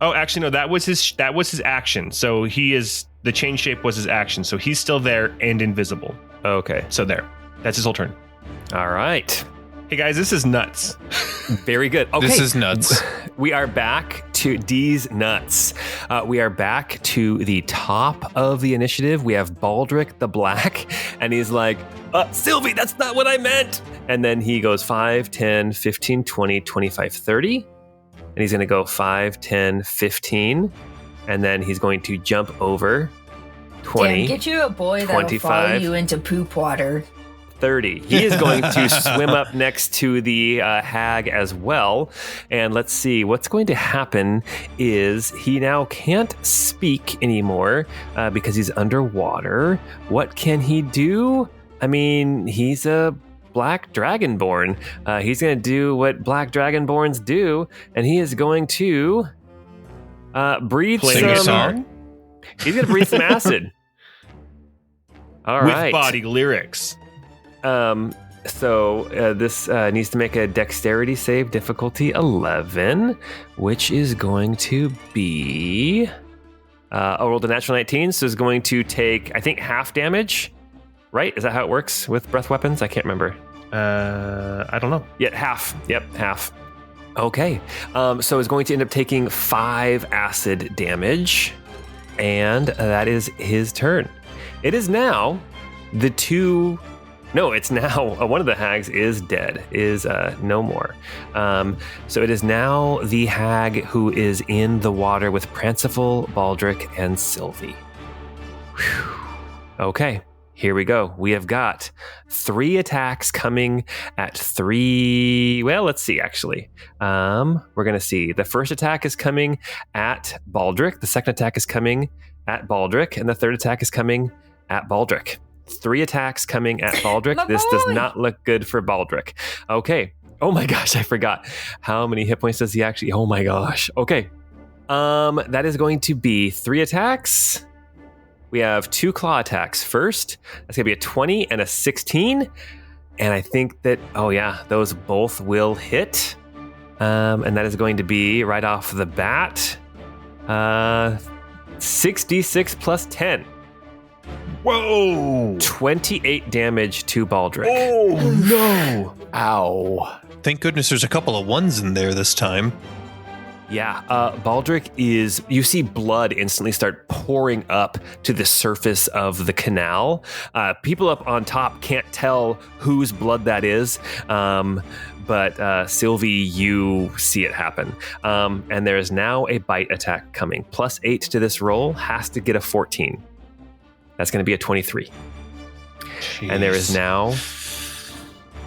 Oh, actually, no, that was his action. So the change shape was his action. So he's still there and invisible. Okay. So there. That's his whole turn. All right. Hey guys, this is nuts. Very good. Okay. This is nuts. We are back to D's nuts. We are back to the top of the initiative. We have Baldric the Black, and he's like, Sylvie, that's not what I meant. And then he goes 5, 10, 15, 20, 25, 30. And he's going to go 5, 10, 15. And then he's going to jump over 20. Damn, get you a boy that'll 25. follow you into poop water. 30. He is going to swim up next to the hag as well. And let's see, what's going to happen is he now can't speak anymore because he's underwater. What can he do? I mean, he's a black dragonborn. He's going to do what black dragonborns do, and he is going to breathe Playing a some... song? He's going to breathe some acid. All With right. body lyrics. So this needs to make a dexterity save, difficulty 11, which is going to be... I rolled a natural 19, so it's going to take, I think, half damage, right? Is that how it works with breath weapons? I can't remember. I don't know. Yeah, half. Yep, half. Okay. So it's going to end up taking 5 acid damage, and that is his turn. It is now the two... No, it's now one of the hags is dead, is no more. So it is now the hag who is in the water with Pranciful, Baldric, and Sylvie. Whew. Okay, here we go. We have got 3 attacks coming at 3. Well, let's see, actually. We're going to see. The first attack is coming at Baldric. The second attack is coming at Baldric. And the third attack is coming at Baldric. 3 attacks coming at Baldric. This does not look good for Baldric. Okay. Oh my gosh, I forgot. How many hit points does he actually... Oh my gosh. Okay. That is going to be 3 attacks. We have 2 claw attacks first. That's going to be a 20 and a 16. And I think that... Oh yeah, those both will hit. And that is going to be, right off the bat, 6d6 plus 10. Whoa! 28 damage to Baldric. Oh no! Ow. Thank goodness there's a couple of 1s in there this time. Yeah, Baldric you see blood instantly start pouring up to the surface of the canal. People up on top can't tell whose blood that is, but Sylvie, you see it happen. And there is now a bite attack coming. +8 to this roll, has to get a 14. That's going to be a 23. Jeez. And there is now...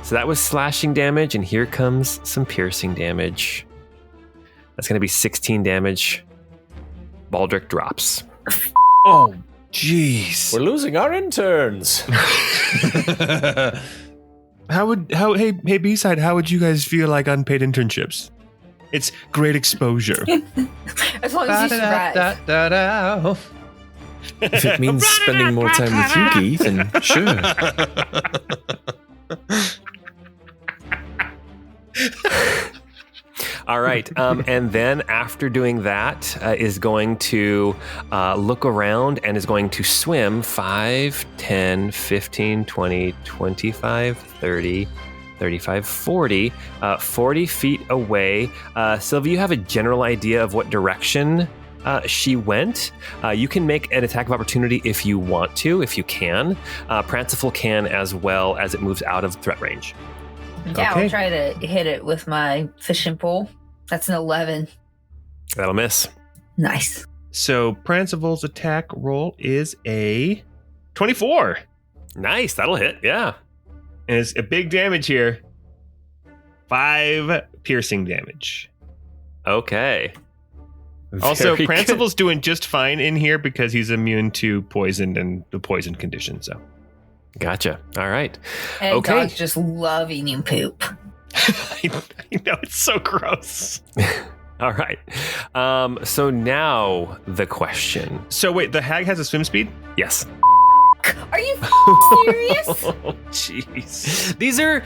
So that was slashing damage, and here comes some piercing damage. That's going to be 16 damage. Baldric drops. Oh, jeez. We're losing our interns. Hey B-side, how would you guys feel like unpaid internships? It's great exposure. As long as you survive. If it means spending more time with you, Keith, then sure. All right. And then after doing that, is going to look around and is going to swim 5, 10, 15, 20, 25, 30, 35, 40, 40 feet away. Sylvia, you have a general idea of what direction she went. You can make an attack of opportunity if you want to, if you can. Pranciful can as well as it moves out of threat range. Yeah, Okay. I'll try to hit it with my fishing pole. That's an 11. That'll miss. Nice. So Pranciful's attack roll is a 24. Nice. That'll hit. Yeah. And it's a big damage here. 5 piercing damage. Okay. Also, Very good. Pranciful's doing just fine in here because he's immune to poison and the poison condition. So Gotcha. All right. And Okay. dogs just love eating poop. I know it's so gross. All right. So now the question. So wait, the hag has a swim speed? Yes. Are you serious? Oh, jeez. These are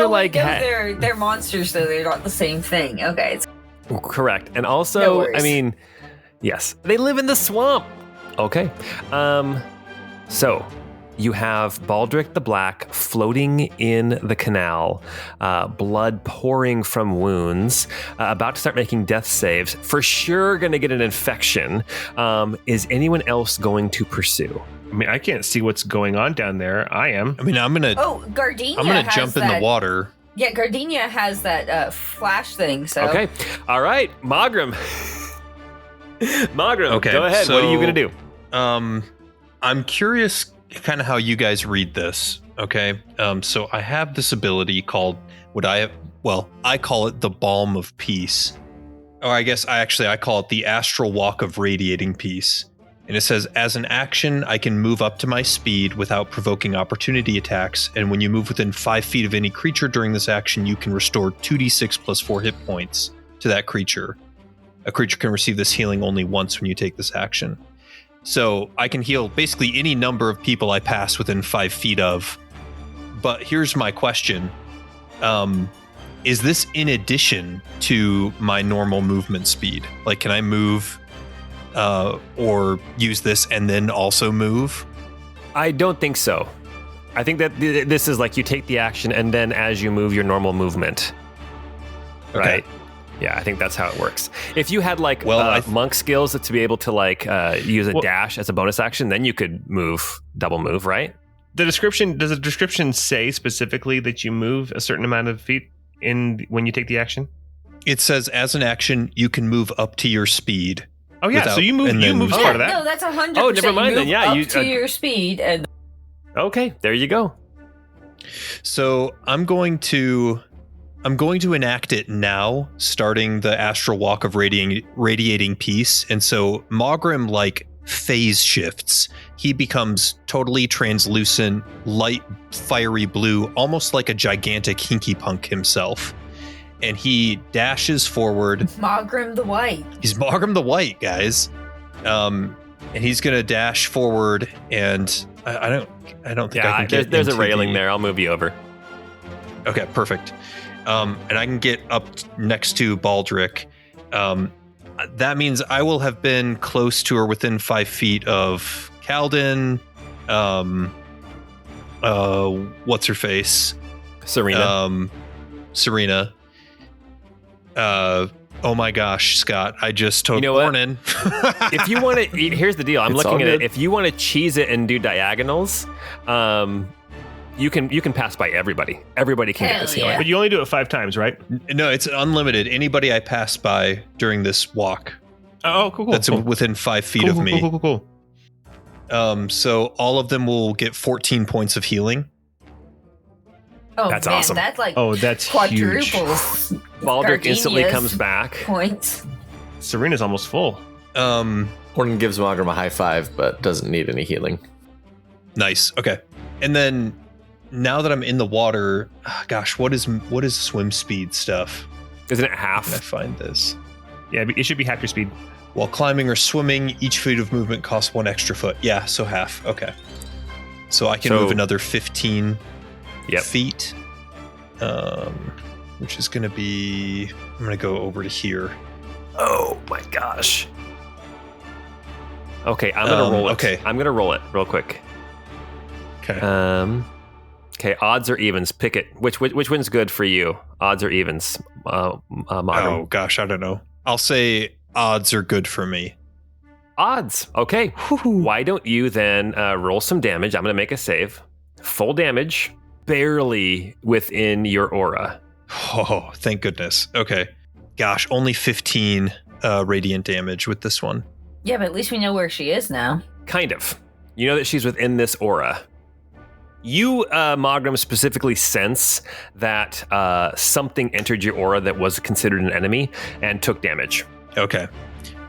Oh, like no, they're monsters, so they're not the same thing. Okay. correct. And No also, worries. I mean, yes, they live in the swamp. Okay. So you have Baldric the Black floating in the canal, blood pouring from wounds, about to start making death saves, for sure going to get an infection. Is anyone else going to pursue? I mean, I can't see what's going on down there. I am. I mean, I'm gonna Gardenia has jump in the water. Yeah, Gardenia has that flash thing, so... Okay. All right. Magram. Magram, Okay, go ahead. What are you so- going to do? I'm curious kind of how you guys read this. Okay. So I have this ability called I call it the Balm of Peace. Or I guess I call it the Astral Walk of Radiating Peace. And it says, as an action, I can move up to my speed without provoking opportunity attacks. And when you move within 5 feet of any creature during this action, you can restore 2d6 plus 4 hit points to that creature. A creature can receive this healing only once when you take this action. So I can heal basically any number of people I pass within 5 feet of. But here's my question. Is this in addition to my normal movement speed? Like, can I move or use this and then also move? I don't think so. I think that this is like you take the action and then as you move your normal movement. Right? Yeah, I think that's how it works. If you had like monk skills to be able to like use a dash as a bonus action, then you could double move, right? Does the description say specifically that you move a certain amount of feet when you take the action? It says, as an action, you can move up to your speed. Oh yeah, so you move as part of that. No, that's 100%. Oh, never mind then. Yeah, up to your speed and... Okay, there you go. So I'm going to enact it now, starting the Astral Walk of Radiating Peace. And so Maugrim like phase shifts. He becomes totally translucent, light, fiery blue, almost like a gigantic Hinky Punk himself. And he dashes forward. Maugrim the White. He's Maugrim the White, guys. And he's gonna dash forward, and I don't think I can get. There's a into railing there. I'll move you over. Okay, perfect. And I can get up next to Baldric. That means I will have been close to or within 5 feet of Kalden. What's her face? Serena. Serena. Oh my gosh, Scott! I just took Ornan. If you want to, here's the deal. I'm It's looking all at it. good. If you want to cheese it and do diagonals, you can pass by everybody. Everybody can Hell get this yeah. healing. But you only do it 5 times, right? No, it's unlimited. Anybody I pass by during this walk Oh, cool. that's cool. within 5 feet Cool, of cool, me. Cool. So all of them will get 14 points of healing. Oh, That's man, awesome. That's like Oh, that's huge. quadruples. Baldric instantly Gardenia's comes back. Points. Serena's almost full. Ornan gives Magram a high five, but doesn't need any healing. Nice. Okay. And then now that I'm in the water, gosh, what is swim speed stuff? Isn't it Can I half? find this? Yeah, it should be half your speed. While climbing or swimming, each feet of movement costs 1 extra foot. Yeah, so half. Okay. So I can So- move another 15 Yep. feet, which is going to be... I'm going to go over to here. Oh my gosh. Okay, I'm gonna roll it. okay. I'm gonna roll it real quick. Okay. Okay, odds or evens. Pick it. Which one's good for you? Odds or evens? Magram. Oh, gosh, I don't know. I'll say odds are good for me. Odds. Okay. Why don't you then roll some damage? I'm gonna make a save. Full damage, barely within your aura. Oh, thank goodness. Okay. Gosh, only 15 radiant damage with this one. Yeah, but at least we know where she is now. Kind of. You know that she's within this aura. You, Magram, specifically sense that something entered your aura that was considered an enemy and took damage. Okay.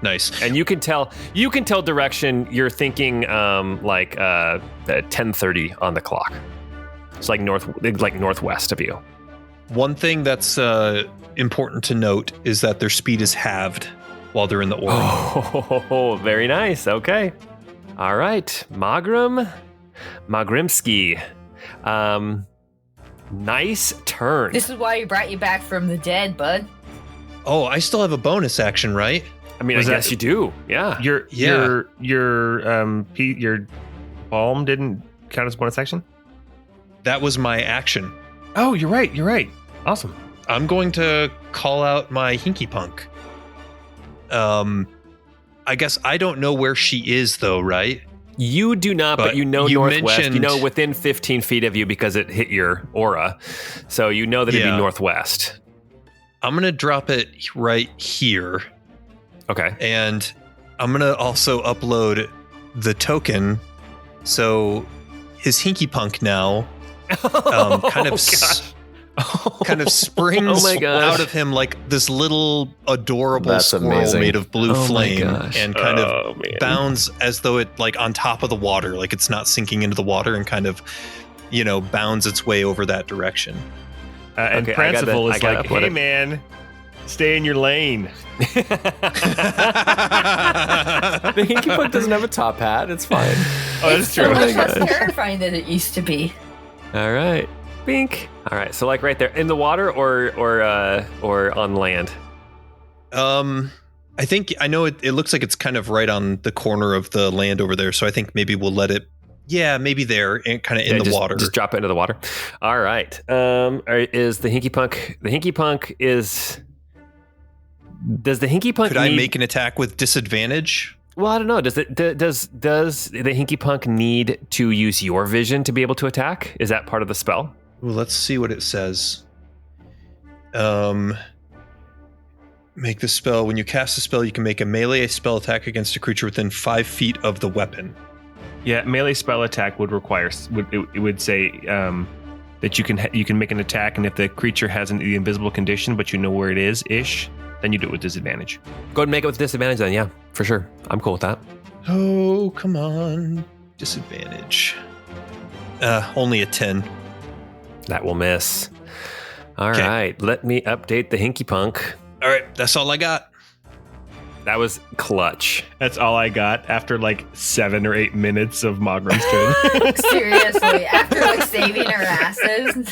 Nice. And you can tell direction. You're thinking like 10:30 on the clock. It's like northwest of you. One thing that's important to note is that their speed is halved while they're in the aura. Oh, very nice. Okay. All right. Magrimsky. Nice turn. This is why we brought you back from the dead, bud. Oh, I still have a bonus action, right? I mean, Was I that- guess you do. Yeah. Your balm didn't count as bonus action? That was my action. Oh, you're right. Awesome. I'm going to call out my Hinky Punk. I guess I don't know where she is, though, right? You do not, but you know you northwest. You mentioned- know within 15 feet of you because it hit your aura. So you know that it'd be Yeah. northwest. I'm going to drop it right here. Okay. And I'm going to also upload the token. So his Hinky Punk now kind of kind of springs Oh my gosh. out of him like this little adorable That's squirrel amazing. made of blue Oh my flame gosh. and kind of Oh, man. bounds as though it like on top of the water, like it's not sinking into the water, and kind of, bounds its way over that direction. And Okay, I gotta Pranciful is upload like, it. hey, man, stay in your lane. The Hinky Punk doesn't have a top hat. It's fine. Oh, that's It's so true. much less terrifying than it used to be. All right. Bink. All right. So like right there in the water or on land. I think I know it looks like it's kind of right on the corner of the land over there, so I think maybe we'll let it. Yeah, maybe there and kind of in the just, water. Just drop it into the water. All right. Is the Hinky Punk? The Hinky Punk is. Does the Hinky Punk? Could I make an attack with disadvantage? Well, I don't know. Does the Hinky Punk need to use your vision to be able to attack? Is that part of the spell? Ooh, let's see what it says. Make the spell. When you cast a spell, you can make a melee spell attack against a creature within 5 feet of the weapon. Yeah, melee spell attack would require it would say that you can make an attack, and if the creature has the invisible condition, but you know where it is, then you do it with disadvantage. Go ahead and make it with disadvantage then. Yeah, for sure. I'm cool with that. Oh, come on. Disadvantage. Only a 10. That will miss. All Okay. right. Let me update the Hinky Punk. All right, that's all I got. That was clutch. That's all I got after like 7 or 8 minutes of Magram's turn. Seriously, after like saving our asses.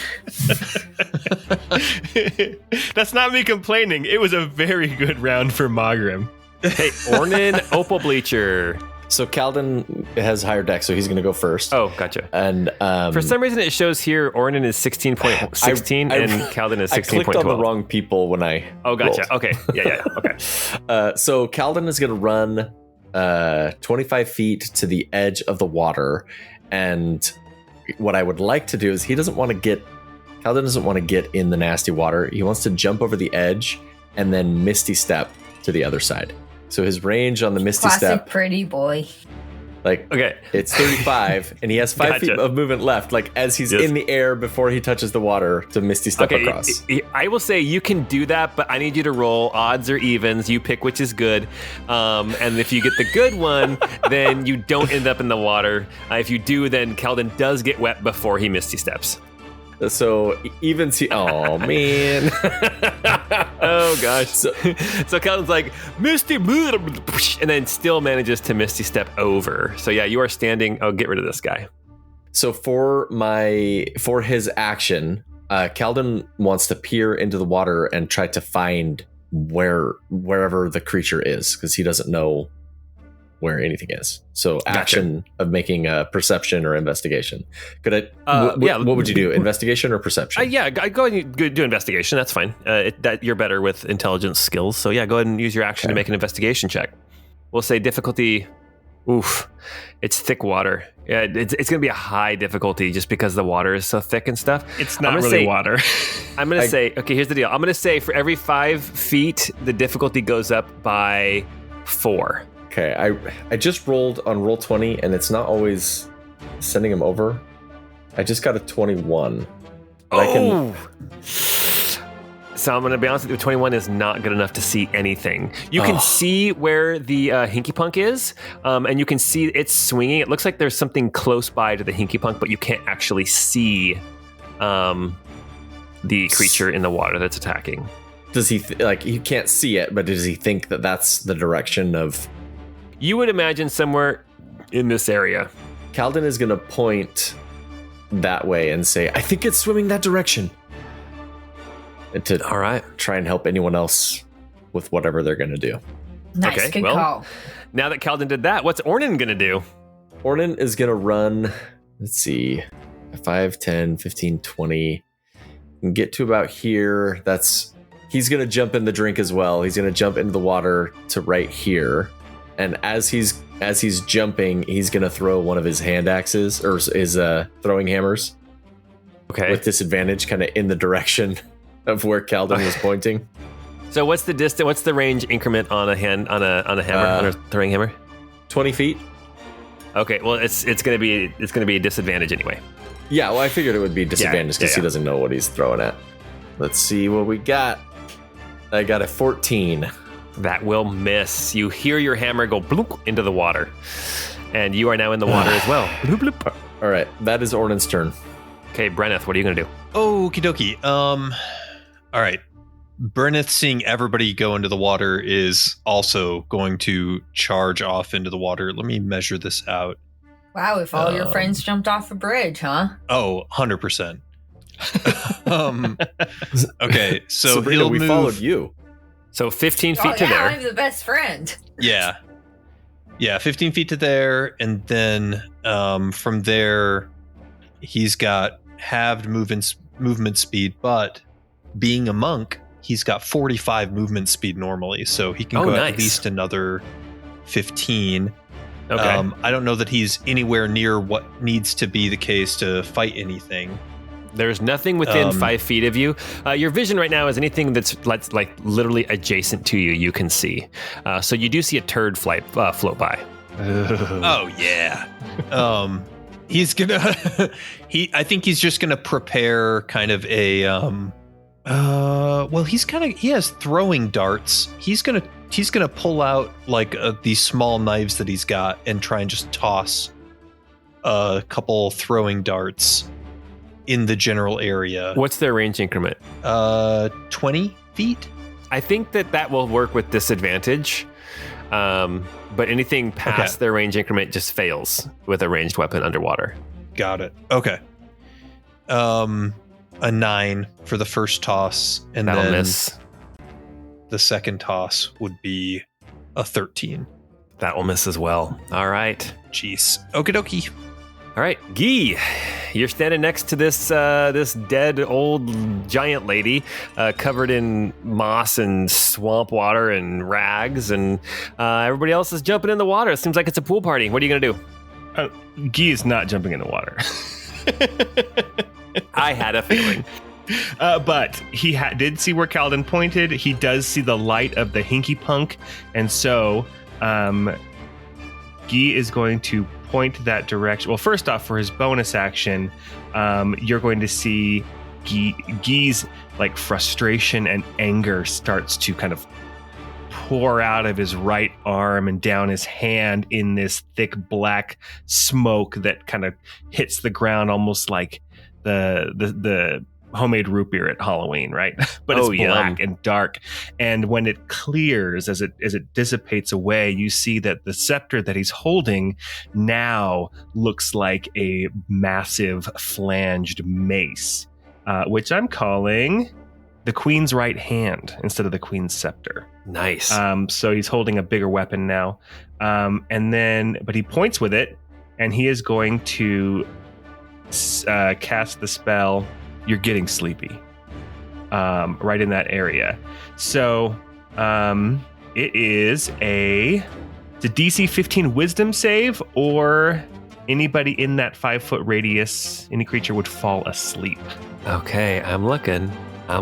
That's not me complaining. It was a very good round for Magram. Hey, Ornan Opal Bleacher. So Calden has higher deck, so he's going to go first. Oh, gotcha. And for some reason, it shows here Ornan is 16.16 and Calden is 16.12. I clicked on the wrong people when I. Oh, gotcha. rolled. Okay. Yeah. Okay. So Calden is going to run 25 feet to the edge of the water, and what I would like to do is Calden doesn't want to get in the nasty water. He wants to jump over the edge and then Misty Step to the other side. So his range on the Misty Classic Step, pretty boy. like, Okay. it's 35, and he has 5 Gotcha. feet of movement left, like as he's Yes. in the air before he touches the water to Misty Step across. I will say you can do that, but I need you to roll odds or evens. You pick which is good. And if you get the good one, then you don't end up in the water. If you do, then Calden does get wet before he Misty Steps. So even oh man. Oh gosh. So Calden's like, Misty, and then still manages to Misty Step over. So yeah, you are standing. Oh, get rid of this guy. So for his action, Calden wants to peer into the water and try to find wherever the creature is, because he doesn't know where anything is. So action of making a perception or investigation. Could I? What would you do? Investigation or perception? Yeah, go ahead and do investigation. That's fine. That you're better with intelligence skills. So yeah, go ahead and use your action to make an investigation check. We'll say difficulty. Oof, it's thick water. Yeah, it's going to be a high difficulty just because the water is so thick and stuff. It's not really water. I'm going to say, okay, here's the deal. I'm going to say for every 5 feet, the difficulty goes up by 4. Okay, I just rolled on roll 20, and it's not always sending him over. I just got a 21. So I'm going to be honest with you, 21 is not good enough to see anything. You can see where the Hinky Punk is, and you can see it's swinging. It looks like there's something close by to the Hinky Punk, but you can't actually see the creature in the water that's attacking. Does he, you can't see it, but does he think that that's the direction of... You would imagine somewhere in this area. Calden is going to point that way and say, I think it's swimming that direction. And to try and help anyone else with whatever they're going to do. Nice, good call. Now that Calden did that, what's Ornan going to do? Ornan is going to run, let's see, 5, 10, 15, 20, and get to about here. He's going to jump in the drink as well. He's going to jump into the water to right here. And as he's jumping, he's going to throw one of his hand axes or his throwing hammers. Okay. With disadvantage, kind of in the direction of where Calden was pointing. So what's the distance? What's the range increment on a hammer, on a throwing hammer? 20 feet. Okay. Well, it's going to be a disadvantage anyway. Yeah. Well, I figured it would be disadvantage because he doesn't know what he's throwing at. Let's see what we got. I got a 14. That will miss. You hear your hammer go bloop into the water, and you are now in the water as well. Bloop, bloop. All right, that is Ornan's turn. Okay, Brenneth, what are you gonna do? Okie dokie. All right. Brenneth, seeing everybody go into the water, is also going to charge off into the water. Let me measure this out. Wow, if all your friends jumped off a bridge, huh? Oh, 100%. Okay, so Sabrina, we followed you. So 15 feet to there. I'm the best friend. Yeah, 15 feet to there, and then from there, he's got halved movement speed, but being a monk, he's got 45 movement speed normally, so he can go at least another 15. Okay. I don't know that he's anywhere near what needs to be the case to fight anything. There's nothing within 5 feet of you. Your vision right now is anything that's like literally adjacent to you, you can see. So you do see a turd float by. Oh yeah. He's gonna. I think he's just gonna prepare kind of a. Well, he has throwing darts. He's gonna pull out like these small knives that he's got and try and just toss a couple throwing darts in the general area. What's their range increment? 20 feet. I think that will work with disadvantage. But anything past their range increment just fails with a ranged weapon underwater. Got it. Okay. A 9 for the first toss, and that'll then miss. The second toss would be a 13. That will miss as well. All right. Jeez. Okie dokie. All right, Guy, you're standing next to this this dead old giant lady covered in moss and swamp water and rags, and everybody else is jumping in the water. It seems like it's a pool party. What are you going to do? Guy is not jumping in the water. I had a feeling. But he did see where Kaladin pointed. He does see the light of the Hinky Punk, and so Guy is going to point that direction. Well, first off, for his bonus action, you're going to see Guy's like frustration and anger starts to kind of pour out of his right arm and down his hand in this thick black smoke that kind of hits the ground almost like the homemade root beer at Halloween, right? But it's black and dark. And when it clears, as it dissipates away, you see that the scepter that he's holding now looks like a massive flanged mace, which I'm calling the Queen's right hand instead of the Queen's scepter. Nice. So he's holding a bigger weapon now. But he points with it, and he is going to cast the spell You're Getting Sleepy right in that area. So it is a DC 15 wisdom save, or anybody in that 5-foot radius, any creature would fall asleep. Okay, I'm looking. I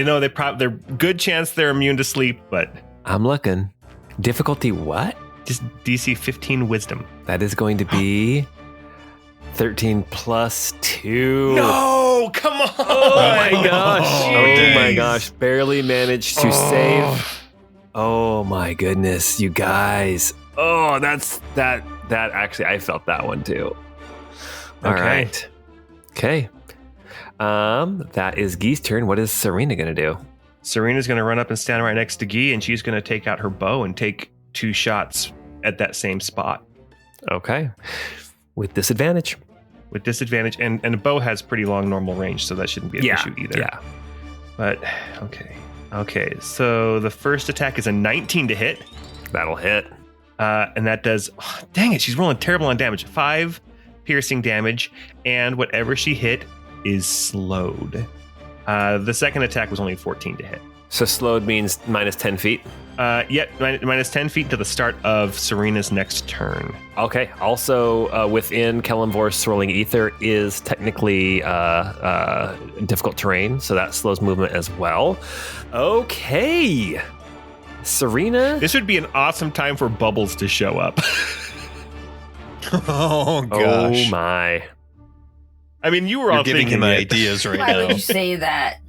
know they're good chance they're immune to sleep, but I'm looking. Difficulty what? Just DC 15 wisdom. That is going to be 13 plus 2. No, come on. Oh my gosh. Oh, my gosh. Barely managed to save. Oh my goodness, you guys. Oh, that actually, I felt that one too. All right. Okay. That is Guy's turn. What is Serena going to do? Serena's going to run up and stand right next to Guy, and she's going to take out her bow and take 2 shots at that same spot. Okay. With disadvantage. And a bow has pretty long normal range, so that shouldn't be an issue either. Yeah. But, okay. So the first attack is a 19 to hit. That'll hit. And that does, dang it, she's rolling terrible on damage. 5 piercing damage, and whatever she hit is slowed. The second attack was only 14 to hit. So slowed means minus 10 feet? Minus 10 feet to the start of Serena's next turn. Okay. Also, within Kellenvor's Swirling Ether is technically difficult terrain, so that slows movement as well. Okay. Serena? This would be an awesome time for Bubbles to show up. Oh, gosh. Oh, my. I mean, you were all giving thinking him it. ideas right Why now. would you say that?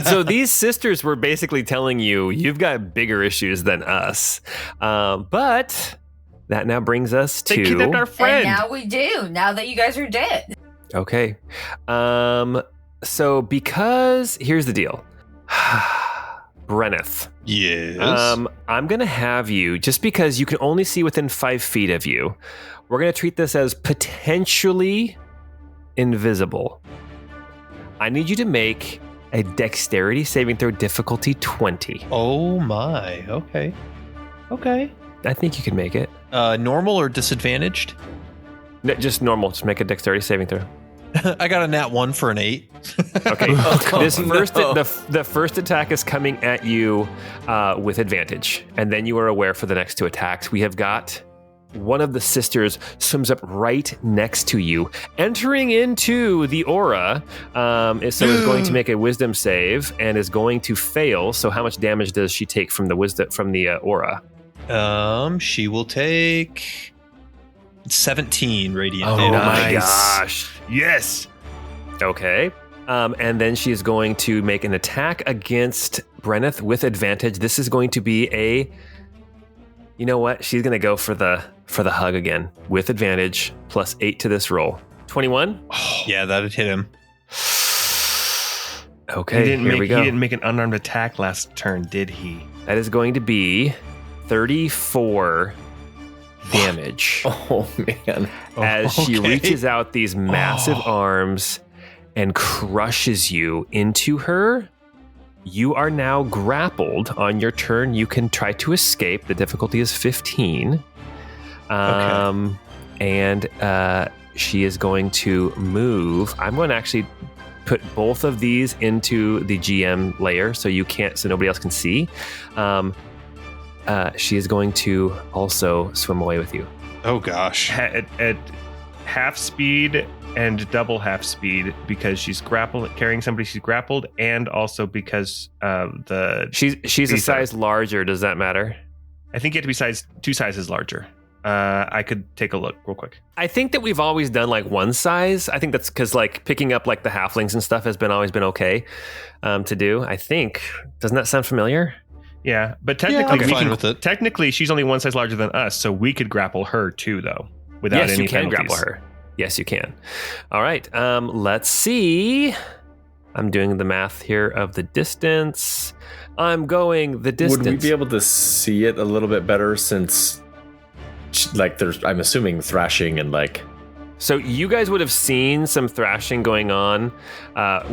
So these sisters were basically telling you, you've got bigger issues than us. But that now brings us to... They kidnapped our friend. And now we do, now that you guys are dead. Okay. So because... Here's the deal. Brenneth. Yes. I'm going to have you, just because you can only see within 5 feet of you, we're going to treat this as potentially invisible. I need you to make a dexterity saving throw difficulty 20. Oh my. Okay. I think you can make it. Normal or disadvantaged? No, just normal. Just make a dexterity saving throw. I got a nat 1 for an 8. Okay. The first attack is coming at you with advantage, and then you are aware for the next 2 attacks. We have got one of the sisters swims up right next to you, entering into the aura. So is going to make a wisdom save and is going to fail. So how much damage does she take from the aura? She will take 17 radiant Oh damage. my gosh. Yes. Okay. And then she is going to make an attack against Brenneth with advantage. This is going to be a... You know what? She's going to go for the hug again with advantage, plus 8 to this roll. 21? Yeah, that'd hit him. Okay, here we go. He didn't make an unarmed attack last turn, did he? That is going to be 34 damage. Oh, man. As she Okay. reaches out these massive arms and crushes you into her You are now grappled. On your turn, you can try to escape. The difficulty is 15. And she is going to move. I'm going to actually put both of these into the GM layer so nobody else can see. She is going to also swim away with you. Oh gosh. At half speed and double half speed because she's carrying somebody she's grappled, and also because she's a size larger. Does that matter? I think you have to be 2 sizes larger. I could take a look real quick. I think that we've always done like one size. I think that's because like picking up like the halflings and stuff has always been okay to do. I think. Doesn't that sound familiar? Yeah, but technically, fine with it. Technically, she's only 1 size larger than us, so we could grapple her too, though, without any penalties. Yes, you can grapple her. Yes, you can. All right, let's see. I'm doing the math here of the distance. I'm going the distance. Would we be able to see it a little bit better since, like, I'm assuming thrashing and like... So you guys would have seen some thrashing going on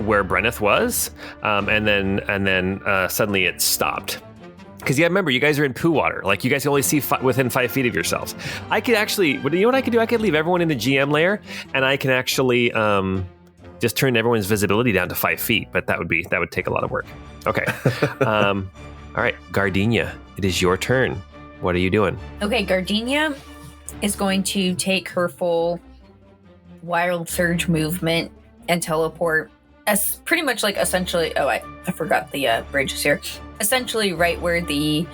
where Brenneth was, and then suddenly it stopped. Because remember, you guys are in poo water. Like, you guys can only see within 5 feet of yourselves. I could actually, you know what I could do? I could leave everyone in the GM layer, and I can actually just turn everyone's visibility down to 5 feet. But that would take a lot of work. Okay. All right, Gardenia, it is your turn. What are you doing? Okay, Gardenia is going to take her full wild surge movement and teleport as pretty much like essentially. Oh, I forgot the bridges here. Essentially, right where the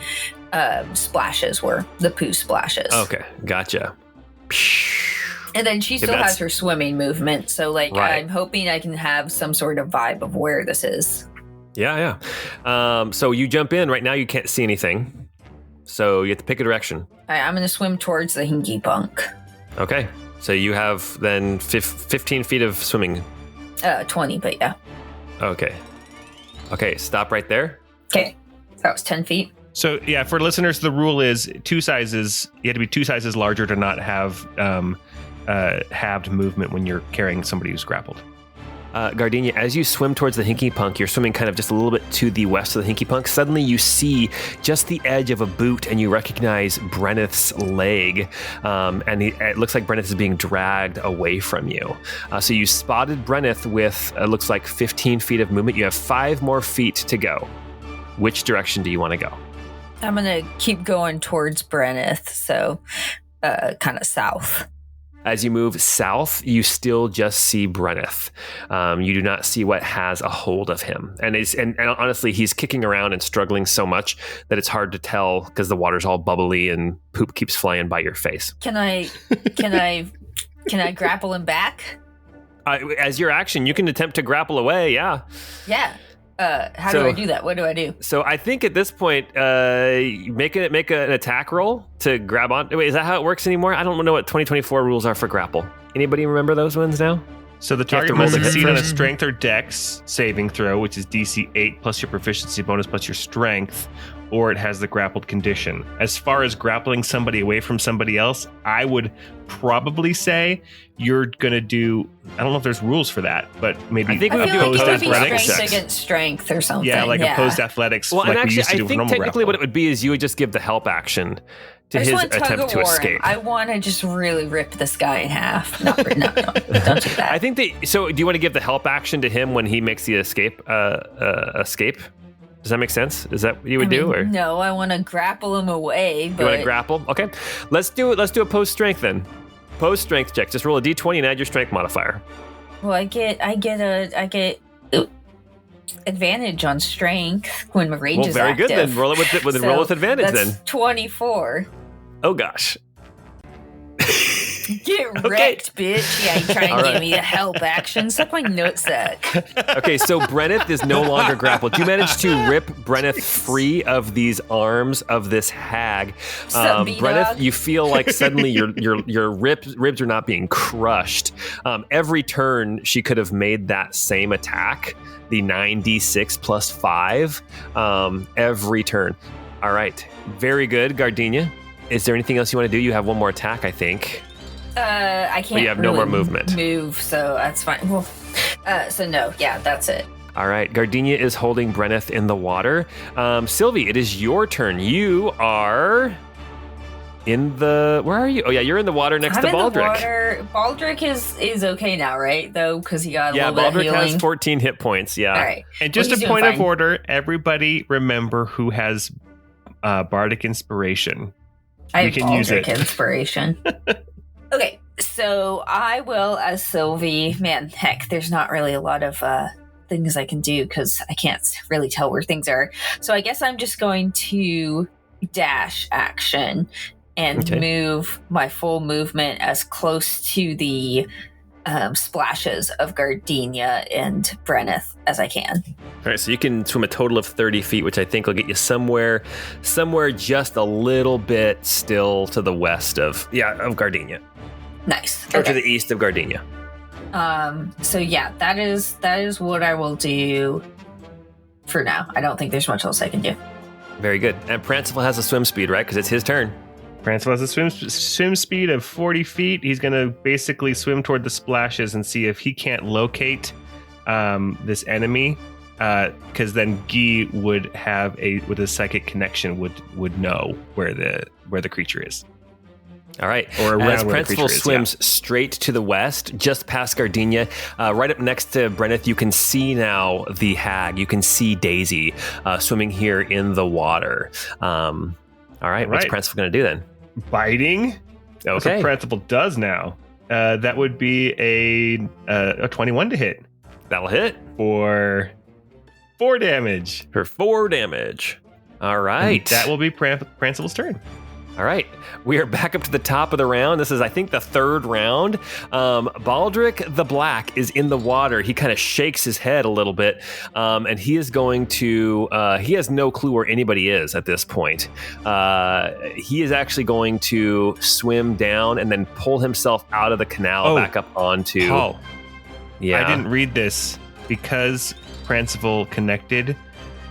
splashes were, the poo splashes. Okay, gotcha. And then she still has her swimming movement, so like right. I'm hoping I can have some sort of vibe of where this is. Yeah. So you jump in right now. You can't see anything, so you have to pick a direction. All right, I'm going to swim towards the hinky punk. Okay, so you have then 15 feet of swimming. 20, but yeah. Okay, stop right there. Okay, that was 10 feet. So yeah, for listeners, the rule is 2 sizes. You have to be 2 sizes larger to not have halved movement when you're carrying somebody who's grappled. Gardenia, as you swim towards the hinky punk, you're swimming kind of just a little bit to the west of the hinky punk. Suddenly you see just the edge of a boot and you recognize Brenneth's leg. And it looks like Brenneth is being dragged away from you. So you spotted Brenneth with, looks like 15 feet of movement. You have 5 more feet to go. Which direction do you want to go? I'm going to keep going towards Brenneth, so kind of south. As you move south, you still just see Brenneth. You do not see what has a hold of him. And honestly, he's kicking around and struggling so much that it's hard to tell because the water's all bubbly and poop keeps flying by your face. Can I grapple him back? As your action, you can attempt to grapple away, yeah. Yeah. How do I do that? What do I do? So I think at this point, make an attack roll to grab on. Wait, is that how it works anymore? I don't know what 2024 rules are for grapple. Anybody remember those ones now? So the target must succeed on a strength or dex saving throw, which is DC 8 plus your proficiency bonus plus your strength, or it has the grappled condition. As far as grappling somebody away from somebody else, I would probably say you're going to do, I don't know if there's rules for that, but maybe I think we would do opposed athletics strength against strength or something. Yeah, like opposed athletics. Well, like and actually, we used to do I think normal technically grapple. what it would be is you would just give the help action to his attempt to escape. I want to just really rip this guy in half. No, don't do that. I think so do you want to give the help action to him when he makes the escape? Does that make sense? Is that what you would do? Or no, I want to grapple him away. But... You want to grapple? Okay, let's do a post strength then. Post strength check. Just roll a d20 and add your strength modifier. Well, I get advantage on strength when my rage is very active. good then. Roll it roll with advantage that's then. 24. Oh gosh. Get wrecked, bitch. Yeah, you trying to give me a help action. Suck my nutsack. Okay, so Brenneth is no longer grappled. You managed to rip Brenneth free of these arms of this hag. Brenneth, you feel like suddenly your ribs are not being crushed. Every turn she could have made that same attack, the 9d6 plus 5, every turn. All right, very good, Gardenia. Is there anything else you want to do? You have one more attack, I think. I can't. But you have no more movement. Move, so that's fine. Well, so no, yeah, that's it. All right, Gardenia is holding Brenneth in the water. Sylvie, it is your turn. You are in the... Where are you? Oh, yeah, you're in the water next to Baldric. I'm in the water. Baldric is okay now, right? Though, because he got a little bit of Baldric healing. has 14 hit points, yeah. All right. And just a point of order, everybody remember who has Bardic Inspiration. I We have can use Baldric it. Inspiration. Okay, so I will, as Sylvie... Man, heck, there's not really a lot of things I can do because I can't really tell where things are. So I guess I'm just going to dash action and move my full movement as close to the splashes of Gardenia and Brenneth as I can. All right, so you can swim a total of 30 feet, which I think will get you somewhere just a little bit still to the west of Gardenia. Nice. Or to the east of Gardenia. So yeah, that is what I will do for now. I don't think there's much else I can do. Very good. And Prancival has a swim speed, right? Because it's his turn. Prancival has a swim speed of 40 feet. He's going to basically swim toward the splashes and see if he can't locate this enemy. Because then Guy would have with a psychic connection would know where the creature is. All right. Or around as where the creature Prancival is, swims straight to the west, just past Gardenia, right up next to Brenneth, you can see now the hag. You can see Daisy swimming here in the water. All right. What's Prancival going to do then? Biting. That's what Prancival does now. That would be a 21 to hit. That'll hit. For 4 damage. For 4 damage. All right. And that will be Prancival's turn. All right, we are back up to the top of the round. This is, I think, the third round. Baldric the Black is in the water. He kind of shakes his head a little bit, and he is going to, he has no clue where anybody is at this point. He is actually going to swim down and then pull himself out of the canal back up onto... Paul, yeah. I didn't read this because Prancival connected.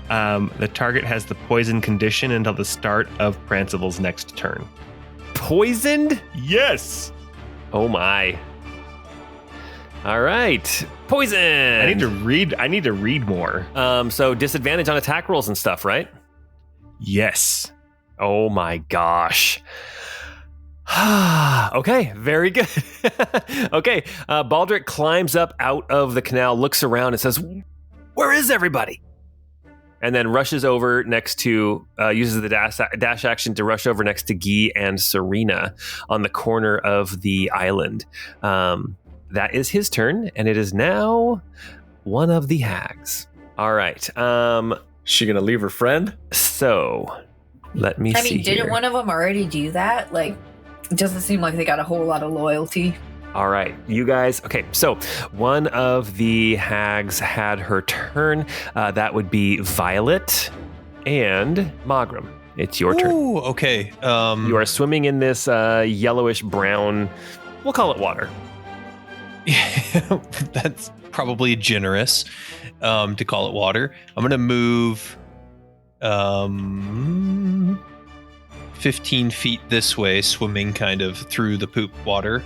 The target has the poison condition until the start of Prancival's next turn. Poisoned? Yes. Oh my. All right. Poison. I need to read more. So disadvantage on attack rolls and stuff, right? Yes. Oh my gosh. Okay, very good. Okay, Baldric climbs up out of the canal, looks around and says, "Where is everybody?" And then rushes over next to, uses the dash action to rush over next to Guy and Serena on the corner of the island. That is his turn, and it is now one of the hags. All right. She gonna leave her friend? So, let me see. I mean, didn't here. one of them already do that? Like, it doesn't seem like they got a whole lot of loyalty. All right, you guys. Okay, so one of the hags had her turn. That would be Violet and Magram. It's your turn. Ooh, okay. You are swimming in this yellowish brown, we'll call it water. That's probably generous to call it water. I'm going to move 15 feet this way, swimming kind of through the poop water.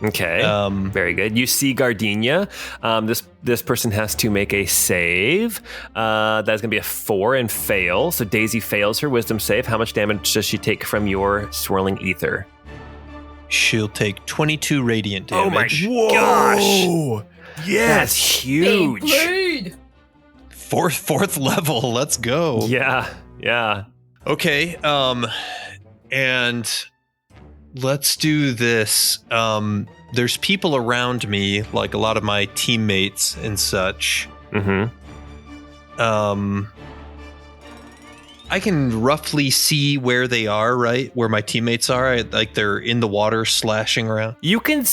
Okay, very good. You see Gardenia. This person has to make a save. That's going to be a 4 and fail. So Daisy fails her wisdom save. How much damage does she take from your swirling ether? She'll take 22 radiant damage. Oh my gosh! Yes, that's huge. Fourth level. Let's go. Yeah. Okay. And let's do this. There's people around me, like a lot of my teammates and such. Mm-hmm. I can roughly see where they are, right? Where my teammates are. Like they're in the water slashing around. You can...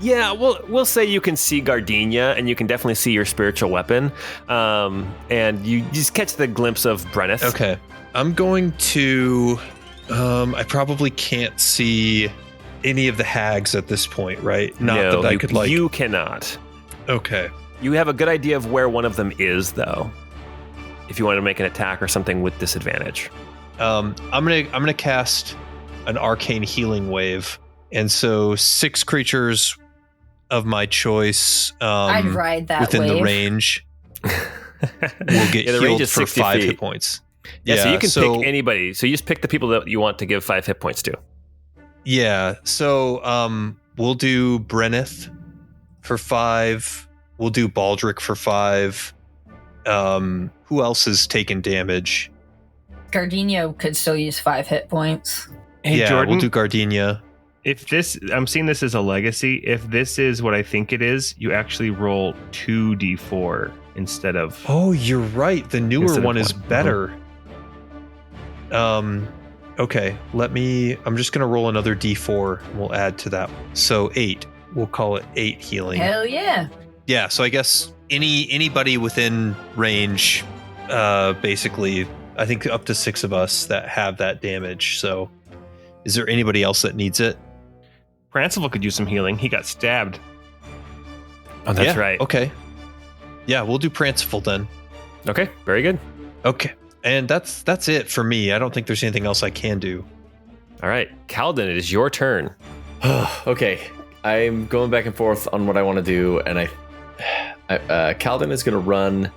Yeah, we'll say you can see Gardenia, and you can definitely see your spiritual weapon. And you just catch the glimpse of Brenneth. Okay. I'm going to... I probably can't see any of the hags at this point, right? No, you cannot. Okay. You have a good idea of where one of them is, though. If you want to make an attack or something with disadvantage. I'm gonna cast an arcane healing wave, and so 6 creatures of my choice. I'd ride that within wave. the range. will get the range healed is for 60 5 feet. hit points. Yeah, so you can pick anybody. So you just pick the people that you want to give 5 hit points to. Yeah, so we'll do Brenneth for 5. We'll do Baldric for 5. Who else has taken damage? Gardenia could still use 5 hit points. Hey, yeah, Jordan, we'll do Gardenia. if this, I'm seeing this as a legacy. If this is what I think it is, you actually roll 2d4 instead of. Oh, you're right. The newer Instead of one is one. better. Okay, I'm just gonna roll another d4 and we'll add to that. So 8. We'll call it 8 healing. Hell yeah. Yeah, so I guess anybody within range, basically, I think up to 6 of us that have that damage. So is there anybody else that needs it? Prancival could use some healing. He got stabbed. Oh, that's Yeah, right. Okay. Yeah, we'll do Prancival then. Okay, very good. Okay. And that's it for me. I don't think there's anything else I can do. All right, Calden, it is your turn. Okay, I'm going back and forth on what I want to do, and Calden is going to run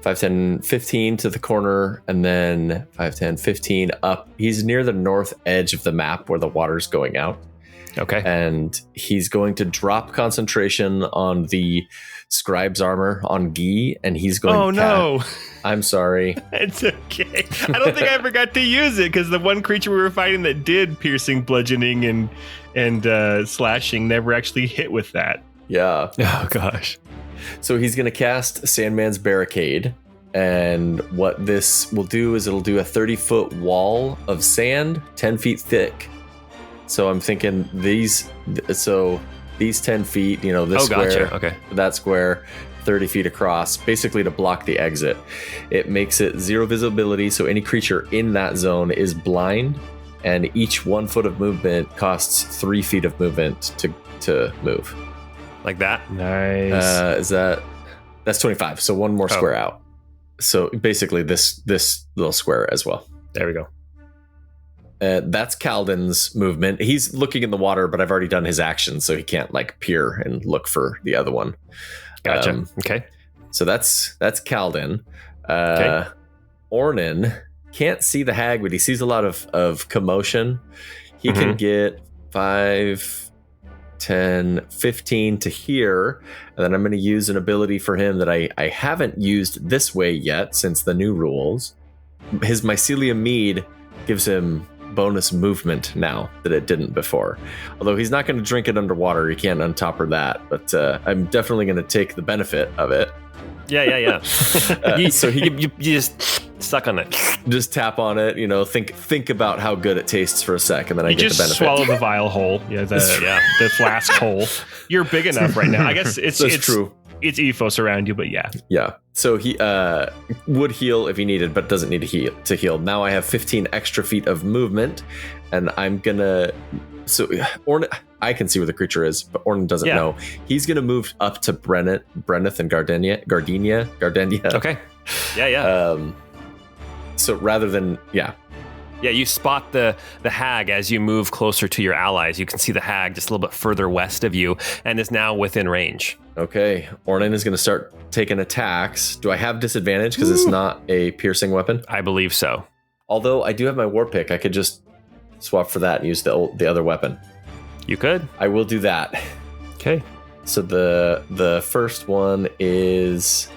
5, 10, 15 to the corner, and then 5, 10, 15 up. He's near the north edge of the map where the water's going out. Okay. And he's going to drop concentration on the scribe's armor on Guy, and he's going Oh, to no. I'm sorry. It's okay. I don't think I ever got to use it because the one creature we were fighting that did piercing, bludgeoning, and slashing never actually hit with that. Yeah. Oh, gosh. So he's going to cast Sandman's Barricade, and what this will do is it'll do a 30-foot wall of sand, 10 feet thick. So I'm thinking these 10 feet, this square, gotcha. Okay. that square, 30 feet across, basically to block the exit. It makes it 0 visibility, so any creature in that zone is blind, and each 1 foot of movement costs 3 feet of movement to move. Like that? Nice. That's 25, so 1 more square out. So basically this little square as well. There we go. That's Calden's movement. He's looking in the water, but I've already done his action, so he can't peer and look for the other one. Gotcha. Okay. So that's Calden. Okay. Ornan can't see the hag, but he sees a lot of commotion. He can get 5, 10, 15 to here, and then I'm going to use an ability for him that I haven't used this way yet since the new rules. His Mycelium Mead gives him bonus movement now that it didn't before. Although he's not going to drink it underwater, he can't untopper that, but I'm definitely going to take the benefit of it. Yeah. So you just suck on it. Just tap on it, think about how good it tastes for a sec, and then I You get just the benefit. swallow the vial whole. Yeah, the flask whole. You're big enough right now. I guess it's true. It's ethos around you, but yeah. Yeah. So he would heal if he needed, but doesn't need to heal. Now I have 15 extra feet of movement, and I'm gonna. So Ornan, I can see where the creature is, but Ornan doesn't know. He's gonna move up to Brenneth and Gardenia. Okay. Yeah. So rather than Yeah, you spot the hag as you move closer to your allies. You can see the hag just a little bit further west of you and is now within range. Okay, Ornan is going to start taking attacks. Do I have disadvantage because it's not a piercing weapon? I believe so. Although I do have my war pick, I could just swap for that and use the other weapon. You could. I will do that. Okay. So the first one is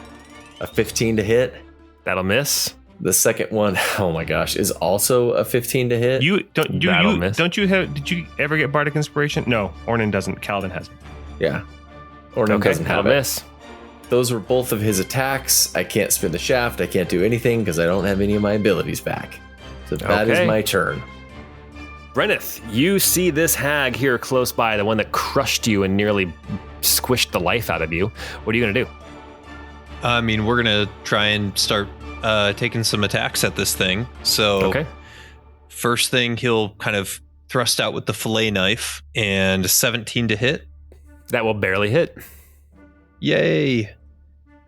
a 15 to hit. That'll miss. The second one, oh my gosh, is also a 15 to hit. Did you ever get Bardic Inspiration? No, Ornan doesn't. Calden hasn't. Yeah. Ornan doesn't have that'll it. miss. Those were both of his attacks. I can't spin the shaft. I can't do anything because I don't have any of my abilities back. So that is my turn. Brenneth, you see this hag here close by, the one that crushed you and nearly squished the life out of you. What are you going to do? I mean, we're going to try and start taking some attacks at this thing. So first thing, he'll kind of thrust out with the fillet knife, and 17 to hit. That will barely hit. Yay.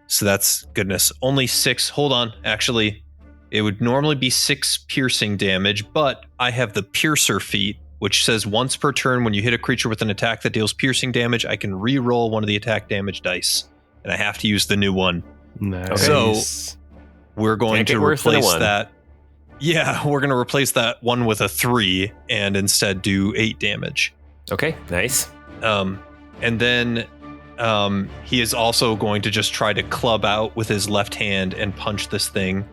So that's goodness. Only 6. Hold on. Actually, it would normally be 6 piercing damage, but I have the Piercer feat, which says once per turn when you hit a creature with an attack that deals piercing damage, I can re-roll one of the attack damage dice, and I have to use the new one. Nice. So we're going Can't get to worse than a replace 1. that. Yeah, we're going to replace that 1 with a 3 and instead do 8 damage. Okay, nice. And then he is also going to just try to club out with his left hand and punch this thing.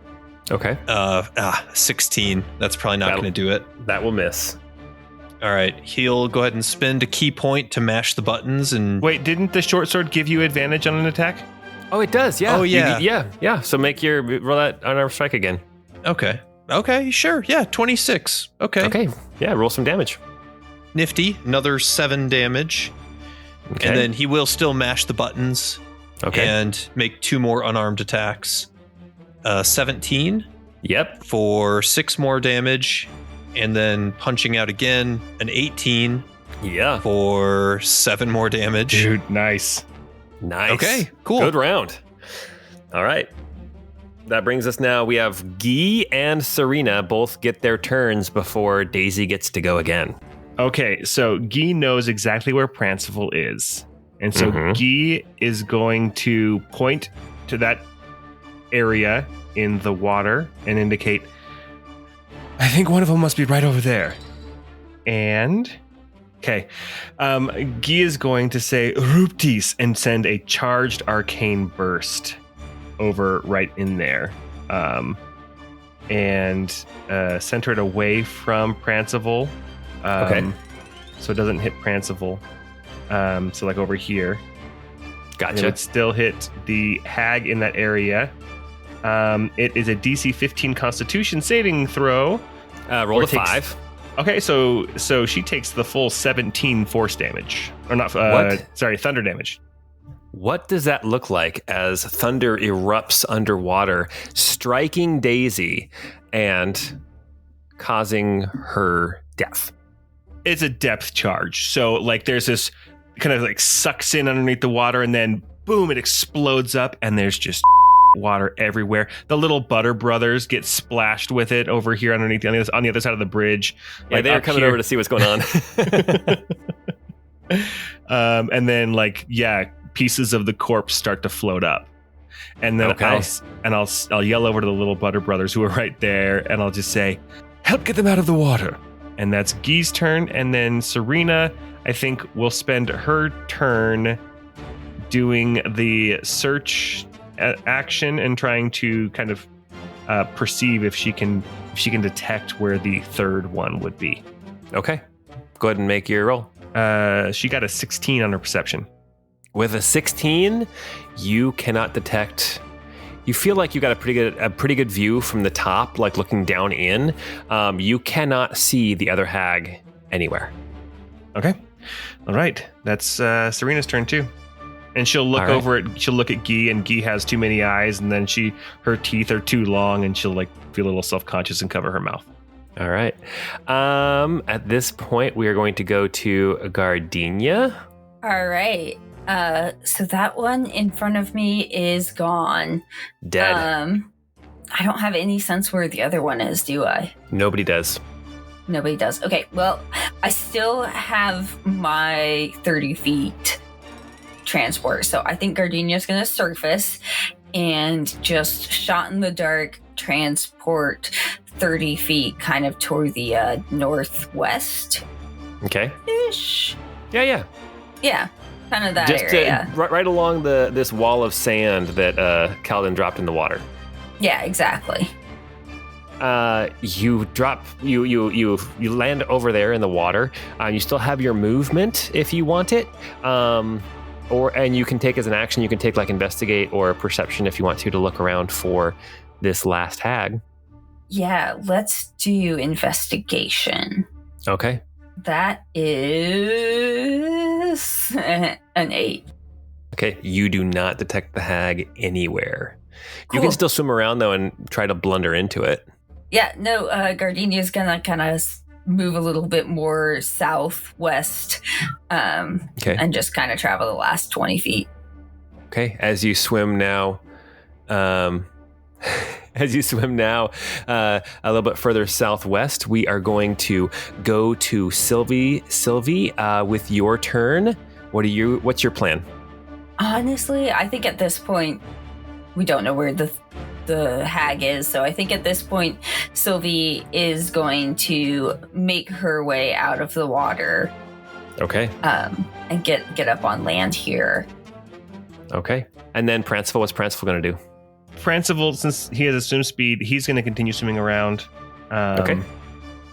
Okay. 16. That's probably not going to do it. That will miss. All right. He'll go ahead and spend a key point to mash the buttons and Wait, didn't the short sword give you advantage on an attack? Oh, it does. Yeah. Oh, yeah. Yeah. So roll that on our strike again. Okay, sure. Yeah, 26. Okay. Yeah, roll some damage. Nifty. Another 7 damage. Okay. And then he will still mash the buttons. Okay. And make 2 more unarmed attacks. 17 Yep. for 6 more damage. And then punching out again, an 18 Yeah. for 7 more damage. Dude, nice. Nice. Okay, cool. Good round. All right. That brings us now. We have Guy and Serena both get their turns before Daisy gets to go again. Okay, so Guy knows exactly where Prancival is. And so Guy is going to point to that area in the water and indicate, I think one of them must be right over there. And, okay, Guy is going to say, Ruptis, and send a charged arcane burst over right in there. And center it away from Prancival. Okay. So it doesn't hit Prancival. So like over here. And it would still hit the hag in that area. It is a DC 15 Constitution saving throw. Roll a 5. Okay, so she takes the full 17 force damage. Or not, What? Sorry, thunder damage. What does that look like as thunder erupts underwater, striking Daisy and causing her death? It's a depth charge. So like there's this kind of like sucks in underneath the water and then boom, it explodes up and there's just water everywhere. The little Butter Brothers get splashed with it over here underneath on the other side of the bridge. Yeah, Like they're up coming here. over to see what's going on. And then like, yeah, pieces of the corpse start to float up. And then Okay. I'll yell over to the little Butter Brothers who are right there and I'll just say, help get them out of the water. And that's Guy's turn. And then Serena, I think, will spend her turn doing the search action and trying to kind of perceive if she can detect where the third one would be. Okay. Go ahead and make your roll. She got a 16 on her perception. With a 16, you cannot detect. You feel like you got a pretty good view from the top, like looking down in. You cannot see the other hag anywhere. Okay. All right. That's Serena's turn too. And she'll look over it. She'll look at Guy, and Guy has too many eyes, and then her teeth are too long, and she'll like feel a little self-conscious and cover her mouth. All right. At this point, we are going to go to Gardenia. All right. So that one in front of me is gone. Dead. I don't have any sense where the other one is, do I? Nobody does. Nobody does. Okay, well, I still have my 30 feet transport, so I think Gardenia's going to surface and just shot in the dark transport 30 feet kind of toward the northwest-ish. Okay. Yeah. Yeah, kind of that Just area. right along this wall of sand that Kaladin dropped in the water. Yeah, exactly. You land over there in the water. You still have your movement if you want it. And you can take as an action, you can take like investigate or perception if you want to look around for this last hag. Yeah, let's do investigation. Okay. That is an 8. Okay. You do not detect the hag anywhere. Cool. You can still swim around though and try to blunder into it. Yeah, no, Gardenia's gonna kind of move a little bit more southwest Okay. and just kind of travel the last 20 feet. Okay. As you swim now, a little bit further southwest, we are going to go to Sylvie. Sylvie, with your turn, what's your plan? Honestly, I think at this point, we don't know where the hag is. So I think at this point, Sylvie is going to make her way out of the water. Okay. And get up on land here. Okay. And then Pranceville, what's Pranceville going to do? Pranceville, since he has a swim speed, he's going to continue swimming around. Okay.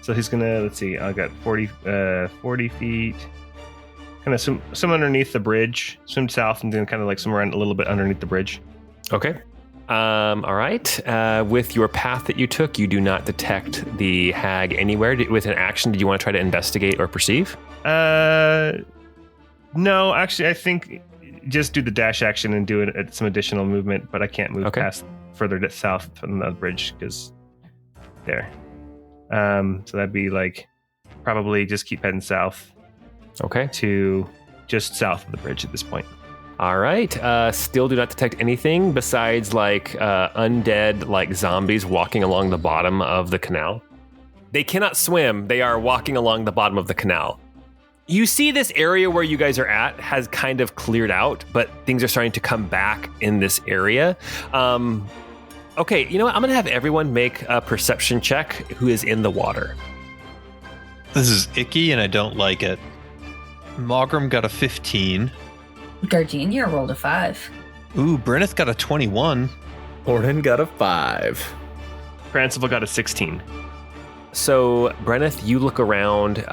So he's going to, let's see, I got 40 feet. Kind of swim underneath the bridge, swim south, and then kind of like swim around a little bit underneath the bridge. Okay. All right. With your path that you took, you do not detect the hag anywhere. With an action, did you want to try to investigate or perceive? No, actually, I think just do the dash action and do some additional movement, but I can't move past further south from the bridge because there. So that'd be like probably just keep heading south. Okay. To just south of the bridge at this point. All right. Still do not detect anything besides like undead, like zombies walking along the bottom of the canal. They cannot swim. They are walking along the bottom of the canal. You see this area where you guys are at has kind of cleared out, but things are starting to come back in this area. Okay, you know what? I'm going to have everyone make a perception check who is in the water. This is icky and I don't like it. Mogram got a 15. Gardenia rolled a 5. Ooh, Brenneth got a 21. Ornan got a 5. Pranceville got a 16. So, Brenneth, you look around.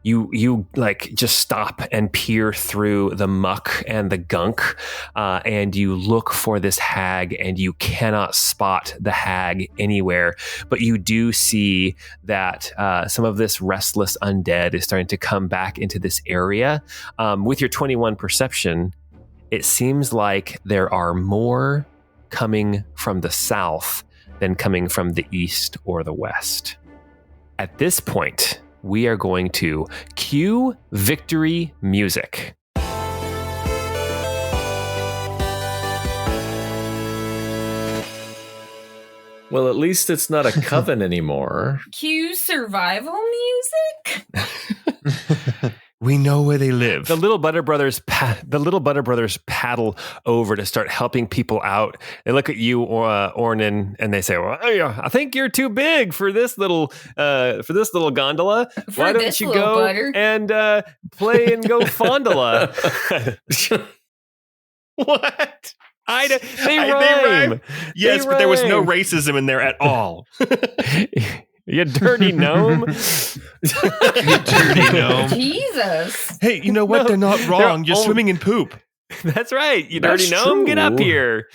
You like just stop and peer through the muck and the gunk, and you look for this hag, and you cannot spot the hag anywhere. But you do see that some of this restless undead is starting to come back into this area. With your 21 perception, it seems like there are more coming from the south than coming from the east or the west. At this point, we are going to cue victory music. Well, at least it's not a coven anymore. Cue survival music? We know where they live. The little Butter Brothers paddle over to start helping people out. They look at you, Ornan, and they say, "Well, I think you're too big for this little gondola. Why don't you go butter? and play and go fondola?" What? They rhyme. Yes, but there was no racism in there at all. You dirty gnome. You dirty gnome. Jesus. Hey, you know what? No, they're not wrong. You're old. swimming in poop. That's right. You That's dirty gnome. true. Get up here.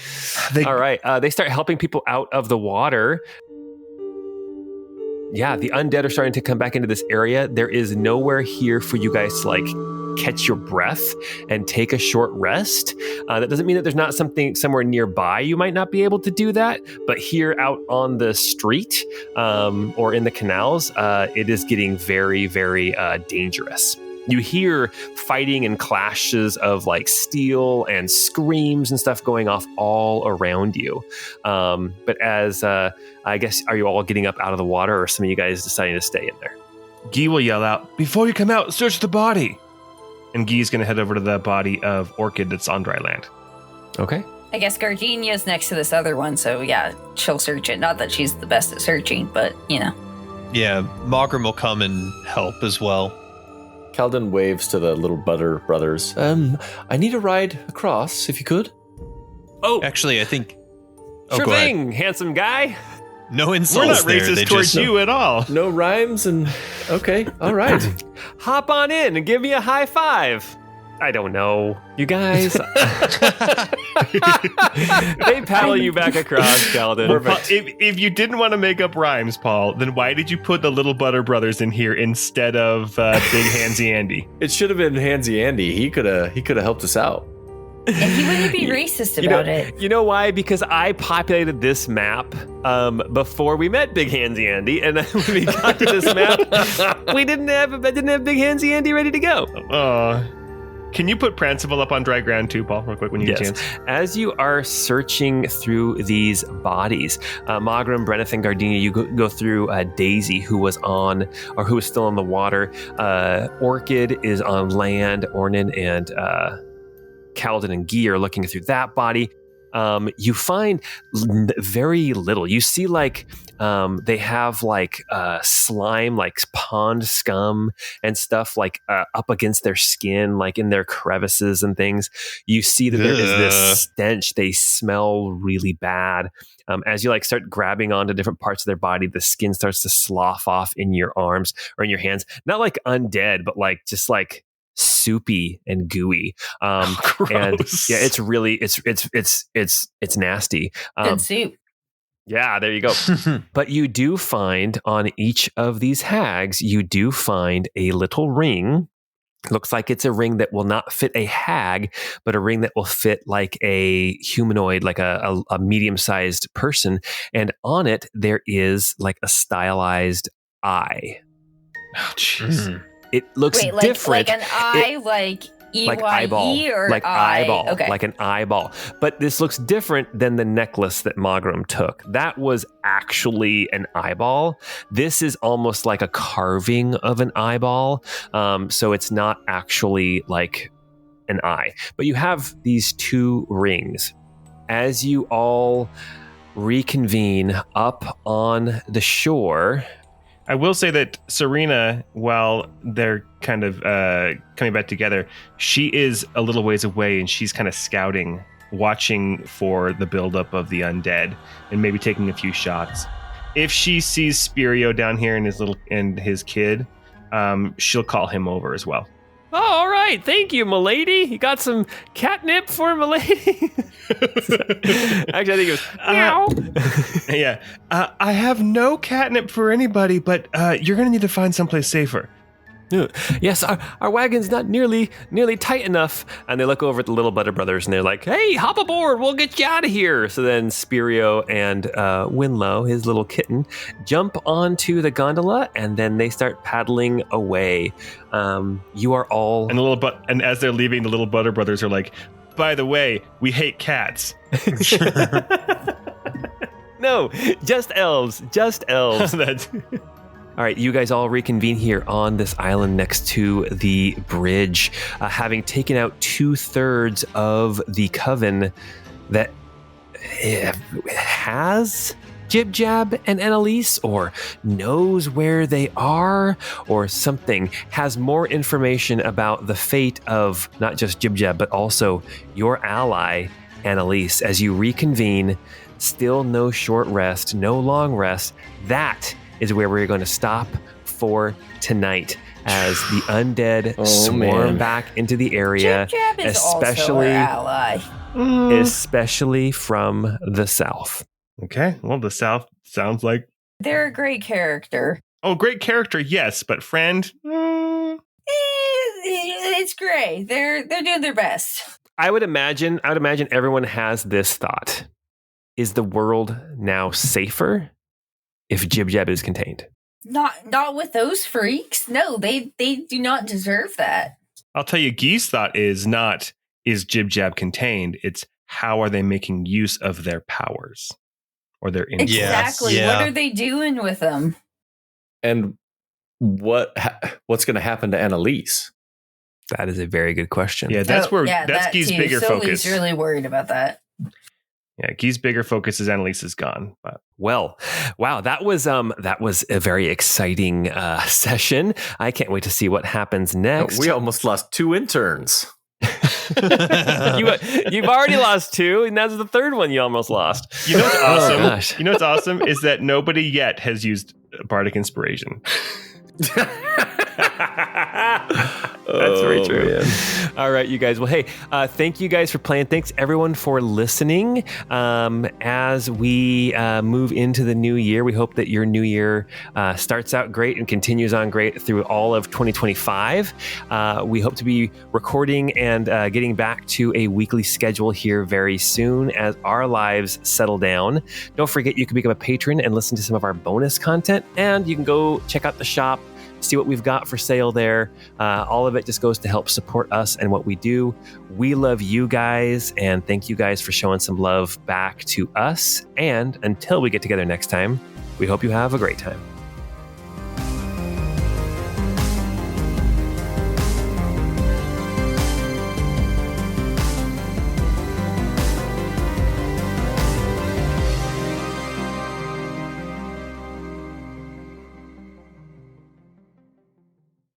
They- All right. They start helping people out of the water. Yeah, the undead are starting to come back into this area. There is nowhere here for you guys to like catch your breath and take a short rest. That doesn't mean that there's not something somewhere nearby you might not be able to do that. But here out on the street or in the canals, it is getting very, very dangerous. You hear fighting and clashes of like steel and screams and stuff going off all around you. But as I guess, are you all getting up out of the water, or are some of you guys deciding to stay in there? Guy will yell out, "Before you come out, search the body." And Guy's going to head over to the body of Orchid that's on dry land. Okay. I guess Gardenia's next to this other one, so yeah, she'll search it. Not that she's the best at searching, but, you know. Yeah, Mogram will come and help as well. Calden waves to the little Butter Brothers. I need a ride across, if you could. Oh, Actually, I think... sure go ahead. thing, handsome guy. No We're insults not there. racist They towards just, you at all. No rhymes and... Okay, all right. Hop on in and give me a high five. I don't know. You guys. They paddle you back across, Calden. Well, Paul, if you didn't want to make up rhymes, Paul, then why did you put the Little Butter Brothers in here instead of Big Handsy Andy? It should have been Handsy Andy. He could have helped us out. And he wouldn't be racist about it. You know why? Because I populated this map before we met Big Handsy Andy, and then when we got to this map, I didn't have Big Handsy Andy ready to go. Can you put Pranceville up on dry ground too, Paul, real quick when you get a chance? As you are searching through these bodies, Mogram, Brenneth, and Gardenia, you go through Daisy, who was still on the water. Orchid is on land. Ornan and Calden and Guy are looking through that body. You find very little. You see like they have like slime, like pond scum and stuff like up against their skin, like in their crevices and things. You see that there is this stench. They smell really bad. As you like start grabbing onto different parts of their body, the skin starts to slough off in your arms or in your hands. Not like undead, but like just like soupy and gooey. And yeah, it's really it's nasty. Good soup. Yeah, there you go. But you do find on each of these hags, you do find a little ring. Looks like it's a ring that will not fit a hag, but a ring that will fit like a humanoid, like a medium-sized person. And on it, there is like a stylized eye. Oh, jeez. It looks different. Like an eye, like EYE like eyeball, or like eye? eyeball, Okay. like an eyeball. But this looks different than the necklace that Magram took. That was actually an eyeball. This is almost like a carving of an eyeball. So it's not actually like an eye. But you have these two rings. As you all reconvene up on the shore. I will say that Serena, while they're kind of coming back together, she is a little ways away and she's kind of scouting, watching for the buildup of the undead and maybe taking a few shots. If she sees Spirio down here and his kid, she'll call him over as well. Oh, all right. Thank you, milady. You got some catnip for milady? Actually, I think it was meow. Yeah. I have no catnip for anybody, but you're going to need to find someplace safer. Yes, our wagon's not nearly tight enough. And they look over at the little Butter Brothers and they're like, hey, hop aboard. We'll get you out of here. So then Spirio and Winlow, his little kitten, jump onto the gondola and then they start paddling away. You are all... And as they're leaving, the little Butter Brothers are like, by the way, we hate cats. No, just elves. All right, you guys all reconvene here on this island next to the bridge, having taken out 2/3 of the coven that has Jibjab and Annalise, or knows where they are, or something, has more information about the fate of not just Jibjab, but also your ally, Annalise. As you reconvene, still no short rest, no long rest. That is where we're going to stop for tonight as the undead swarm back into the area, Jibjab is also our ally. Especially from the south. Okay, well, the South sounds like... They're a great character. Oh, great character, yes, but friend? It's gray. They're doing their best. I would imagine everyone has this thought. Is the world now safer if Jibjab is contained? Not with those freaks. No, they do not deserve that. I'll tell you, Guy's thought is not, is Jibjab contained? It's how are they making use of their powers or their influence? Exactly. Yeah. What are they doing with them? And what's going to happen to Annalise? That is a very good question. Yeah, that's Guy's too. bigger Sylvie's focus. really worried about that. Yeah, Guy's bigger focus is Annalise is gone. But Well, wow, that was a very exciting session. I can't wait to see what happens next. We almost lost 2 interns. You've already lost 2, and that's the 3rd one you almost lost. you know what's awesome? Gosh. You know what's awesome is that nobody yet has used Bardic Inspiration. That's very true. Man. All right, you guys. Well, hey, thank you guys for playing. Thanks everyone for listening. As we move into the new year, we hope that your new year starts out great and continues on great through all of 2025. We hope to be recording and getting back to a weekly schedule here very soon as our lives settle down. Don't forget, you can become a patron and listen to some of our bonus content, and you can go check out the shop, see what we've got for sale there. All of it just goes to help support us and what we do. We love you guys, and thank you guys for showing some love back to us. And until we get together next time, we hope you have a great time.